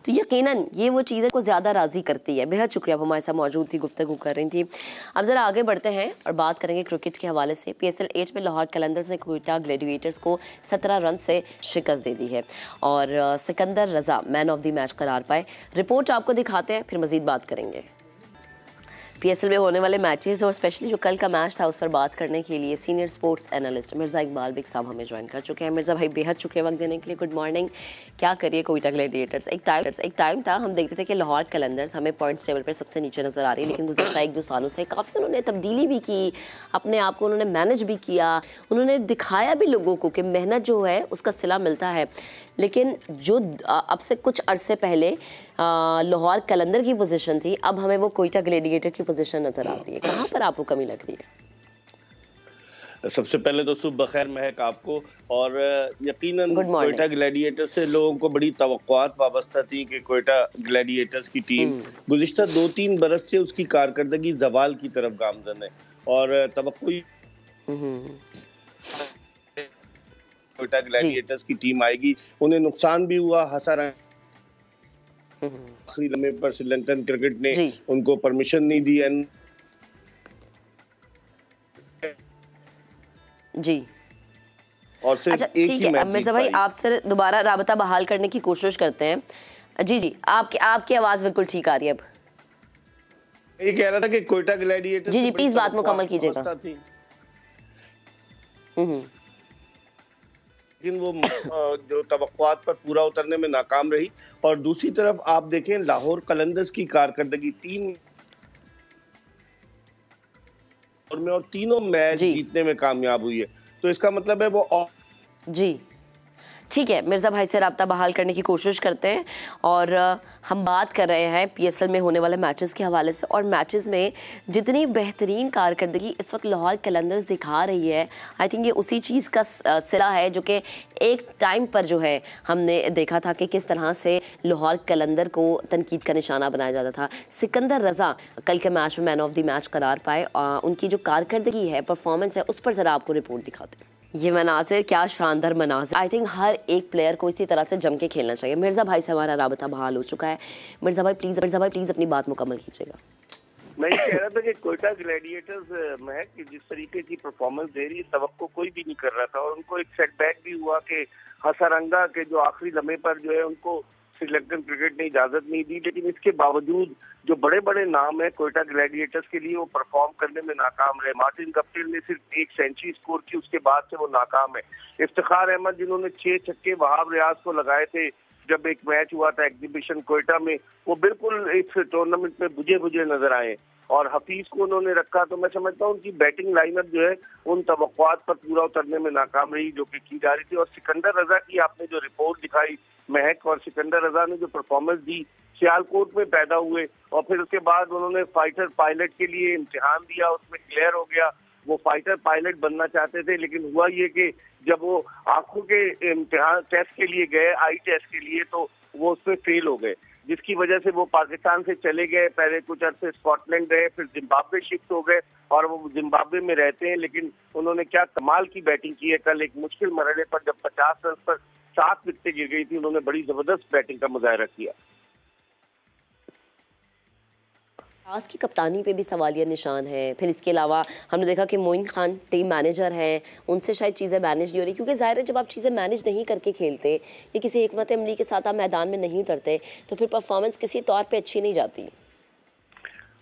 तो यकीनन ये वो चीज़ें को ज़्यादा राज़ी करती है। बेहद शुक्रिया, हमारे साथ मौजूद थी, गुफ्तगू कर रही थी। अब ज़रा आगे बढ़ते हैं और बात करेंगे क्रिकेट के हवाले से। PSL 8 में लाहौर कलंदर्स ने कोयटा ग्लैडिएटर्स को 17 रन से शिकस्त दे दी है और सिकंदर रजा मैन ऑफ द मैच करार पाए। रिपोर्ट आपको दिखाते हैं, फिर मज़ीद बात करेंगे। PSL में होने वाले मैचेस और स्पेशली जो कल का मैच था उस पर बात करने के लिए senior sports analyst Mirza Iqbal big साहब हमें ज्वाइन कर चुके हैं। मिर्ज़ा भाई बेहद शुक्रिया वक्त देने के लिए, गुड मॉर्निंग। क्या करिए कोयटा ग्लैडिएटर्स, एक टाइम था हम देखते थे कि लाहौर कलंदर्स हमें पॉइंट्स टेबल पर सबसे नीचे नज़र आ रही है, लेकिन गुज़श्ता 1-2 सालों से काफ़ी उन्होंने तब्दीली भी की, अपने आप को उन्होंने मैनेज भी किया, उन्होंने दिखाया भी लोगों को कि मेहनत जो है उसका सिला मिलता है। लेकिन जो अब से कुछ अरसे पहले लाहौर कलंदर की पोजीशन थी, अब हमें वो कोयटा ग्लैडिएटर की पोजीशन नजर आती है। कहाँ पर आपको कमी लग रही है? सबसे पहले तो सुबह बखैर महक आपको, और यकीनन कोयटा ग्लैडिएटर्स से लोगों को बड़ी तवक्कुआत वाबस्ता थी कि कोयटा ग्लैडिएटर्स की टीम गुज़िश्ता 2-3 बरस से उसकी कारकर्दगी जवाल की तरफ गामजन है और तवक्कुई कोयटा ग्लैडिएटर्स की टीम आएगी। उन्हें नुकसान भी हुआ, हसारा आखिरी लम्हे पर श्रीलंकन क्रिकेट ने उनको परमिशन नहीं दी जी। और सिर्फ अच्छा ठीक है, अब मिर्ज़ा भाई आपसे दोबारा राबता बहाल करने की कोशिश करते हैं। जी आपकी आवाज बिल्कुल ठीक आ रही है अब। ये कह रहा था कि कोयटा ग्लैडिएटर्स जी प्लीज बात मुकम्मल कीजिएगा। लेकिन वो जो तवक्कुआत पर पूरा उतरने में नाकाम रही। और दूसरी तरफ आप देखें लाहौर कलंदर्स की कारकर्दगी 3 और तीनों मैच जीतने में कामयाब हुई है, तो इसका मतलब है वो जी ठीक है। मिर्ज़ा भाई से राब्ता बहाल करने की कोशिश करते हैं और हम बात कर रहे हैं PSL में होने वाले मैचेस के हवाले से, और मैचेस में जितनी बेहतरीन कारकर्दगी इस वक्त लाहौर कलंदर्स दिखा रही है, आई थिंक ये उसी चीज़ का सिला है जो कि एक टाइम पर जो है हमने देखा था कि किस तरह से लाहौर कलंदर को तनकीद का निशाना बनाया जाता था। सिकंदर रजा कल के मैच में मैन ऑफ द मैच करार पाए, उनकी जो कारकर्दगी है, परफॉर्मेंस है, उस पर ज़रा आपको रिपोर्ट दिखाते हैं। ये मनाज़िर क्या शानदार मनाज़िर, आई थिंक हर एक प्लेयर को इसी तरह से जम के खेलना चाहिए। मिर्ज़ा भाई से हमारा राबता बहाल हो चुका है। मिर्ज़ा भाई प्लीज़ अपनी बात मुकम्मल कीजिएगा। मैं ये कह रहा था कि कोयटा ग्लैडिएटर्स महक जिस तरीके की परफॉर्मेंस दे रही है, तवक्को कोई भी नहीं कर रहा था, और उनको एक सेटबैक भी हुआ कि हसारंगा के जो आखिरी लम्हे पर जो है उनको श्रीलंकन क्रिकेट ने इजाजत नहीं दी, लेकिन इसके बावजूद जो बड़े बड़े नाम है कोयटा ग्लैडिएटर्स के लिए वो परफॉर्म करने में नाकाम रहे। मार्टिन गप्टिल ने सिर्फ 1 सेंचुरी स्कोर की, उसके बाद से वो नाकाम है। इफ्तिखार अहमद जिन्होंने 6 छक्के वहाब रियाज को लगाए थे जब एक मैच हुआ था एग्जीबिशन कोयटा में, वो बिल्कुल इस टूर्नामेंट में बुझे नजर आए, और हफीज को उन्होंने रखा। तो मैं समझता हूँ उनकी बैटिंग लाइनअप जो है उन तवक्कुआत पर पूरा उतरने में नाकाम रही जो कि की जा रही थी। और सिकंदर रजा की आपने जो रिपोर्ट दिखाई महक, और सिकंदर रजा ने जो परफॉर्मेंस दी, सियालकोट में पैदा हुए और फिर उसके बाद उन्होंने फाइटर पायलट के लिए इम्तिहान दिया, उसमें क्लियर हो गया। वो फाइटर पायलट बनना चाहते थे, लेकिन हुआ ये कि जब वो आंखों के इम्तिहान टेस्ट के लिए गए, आई टेस्ट के लिए, तो वो उसमें फेल हो गए, जिसकी वजह से वो पाकिस्तान से चले गए। पहले कुछ अर्से स्कॉटलैंड रहे, फिर जिम्बाब्वे शिफ्ट हो गए और वो जिम्बाब्वे में रहते हैं। लेकिन उन्होंने क्या कमाल की बैटिंग की है। कल एक मुश्किल मरहले पर जब 50 रन पर 7 विकेटें गिर गई थी, उन्होंने बड़ी जबरदस्त बैटिंग का मुजाहरा किया। आज की कप्तानी पे भी सवालिया निशान है। फिर इसके अलावा हमने देखा कि मोइन खान टीम मैनेजर हैं, उनसे शायद चीज़ें मैनेज नहीं हो रही, क्योंकि ज़ाहिर है जब आप चीज़ें मैनेज नहीं करके खेलते या किसी हिकमत अमली के साथ आप मैदान में नहीं उतरते तो फिर परफॉर्मेंस किसी तौर पे अच्छी नहीं जाती।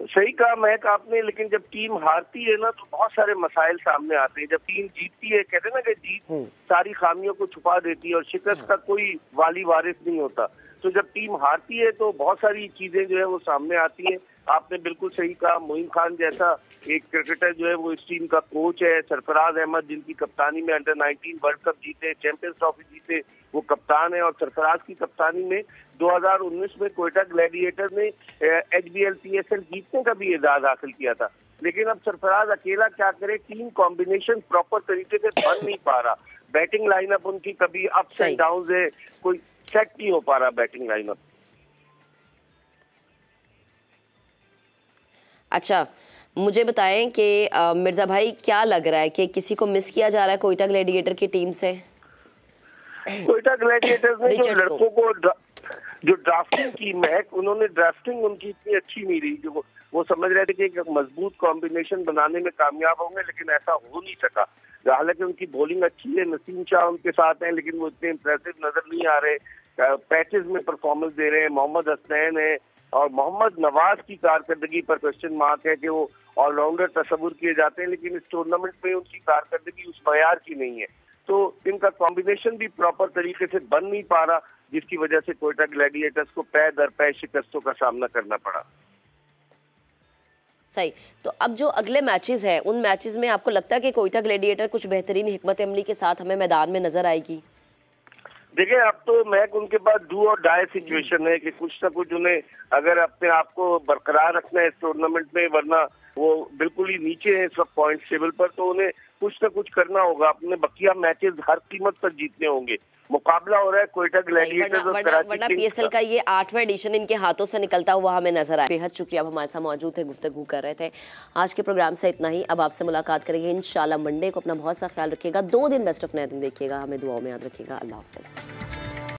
सही कहा महक आपने, लेकिन जब टीम हारती है ना तो बहुत सारे मसाइल सामने आते हैं। जब टीम जीतती है, कहते हैं ना कि जीत सारी खामियों को छुपा देती है और शिकस्त का कोई वाली वारिस नहीं होता। तो जब टीम हारती है तो बहुत सारी चीजें जो है वो सामने आती हैं। आपने बिल्कुल सही कहा, मोइन खान जैसा एक क्रिकेटर जो है वो इस टीम का कोच है। सरफराज अहमद जिनकी कप्तानी में अंडर-19 वर्ल्ड कप जीते, चैंपियंस ट्रॉफी जीते, वो कप्तान है। और सरफराज की कप्तानी में 2019 में कोयटा ग्लैडिएटर ने HBL PSL जीतने का भी एजाज हासिल किया था। लेकिन अब सरफराज अकेला क्या करे, टीम कॉम्बिनेशन प्रॉपर तरीके से बन नहीं पा रहा। बैटिंग लाइनअप उनकी कभी अप्स एंड डाउन्स है, कोई सेट नहीं हो पा रहा बैटिंग लाइनअप। अच्छा, मुझे बताएं कि मिर्जा भाई क्या लग रहा है कि किसी को मिस किया जा रहा है कोयटा ग्लैडिएटर की टीम से? कोयटा ग्लैडिएटर्स ने जो लड़कों को जो ड्राफ्टिंग की महक, उन्होंने ड्राफ्टिंग उनकी इतनी अच्छी नहीं रही। जो वो समझ रहे थे कि एक मजबूत कॉम्बिनेशन बनाने में कामयाब होंगे, लेकिन ऐसा हो नहीं सका। हालांकि उनकी बॉलिंग अच्छी है, नसीम शाह उनके साथ हैं, लेकिन वो इतने इंप्रेसिव नजर नहीं आ रहे। पैचेस में परफॉर्मेंस दे रहे हैं। मोहम्मद हसनैन है और मोहम्मद नवाज की कारकर्दगी पर क्वेश्चन मार्क है कि वो ऑलराउंडर तस्वुर किए जाते हैं, लेकिन इस टूर्नामेंट में उनकी कारकर्दगी उस मयार की नहीं है। तो इनका कॉम्बिनेशन भी प्रॉपर तरीके से बन नहीं पा रहा, जिसकी वजह से कोयटा ग्लैडिएटर्स को पै दर पै शिकस्तों का सामना करना पड़ा। सही। तो अब जो अगले मैचेस हैं, उन मैचेस में आपको लगता है कि कोयटा ग्लैडिएटर कुछ बेहतरीन हिकमत अमली के साथ हमें मैदान में नजर आएगी? देखिए, अब तो मैच उनके पास डू और डाई सिचुएशन है कि कुछ ना कुछ उन्हें अगर अपने आप को बरकरार रखना है इस टूर्नामेंट में, वरना वो बिल्कुल ही नीचे है इस वक्त पॉइंट टेबल पर, तो उन्हें कुछ ना कुछ करना होगा। अपने बकिया मैचेस हर कीमत पर जीतने होंगे। मुकाबला हो रहा है कोयटा ग्लैडिएटर्स और वरना PSL का ये 8वां एडिशन इनके हाथों से निकलता हुआ हमें नजर आया। बेहद शुक्रिया, आप हमारे साथ मौजूद थे, गुफ्तगू कर रहे थे। आज के प्रोग्राम से इतना ही। अब आपसे मुलाकात करेंगे इंशाल्लाह मंडे को। अपना बहुत सा ख्याल रखिएगा। 2 दिन बेस्ट ऑफ नथिंग देखिएगा, हमें दुआओं में याद रखिएगा। अल्लाह हाफिज।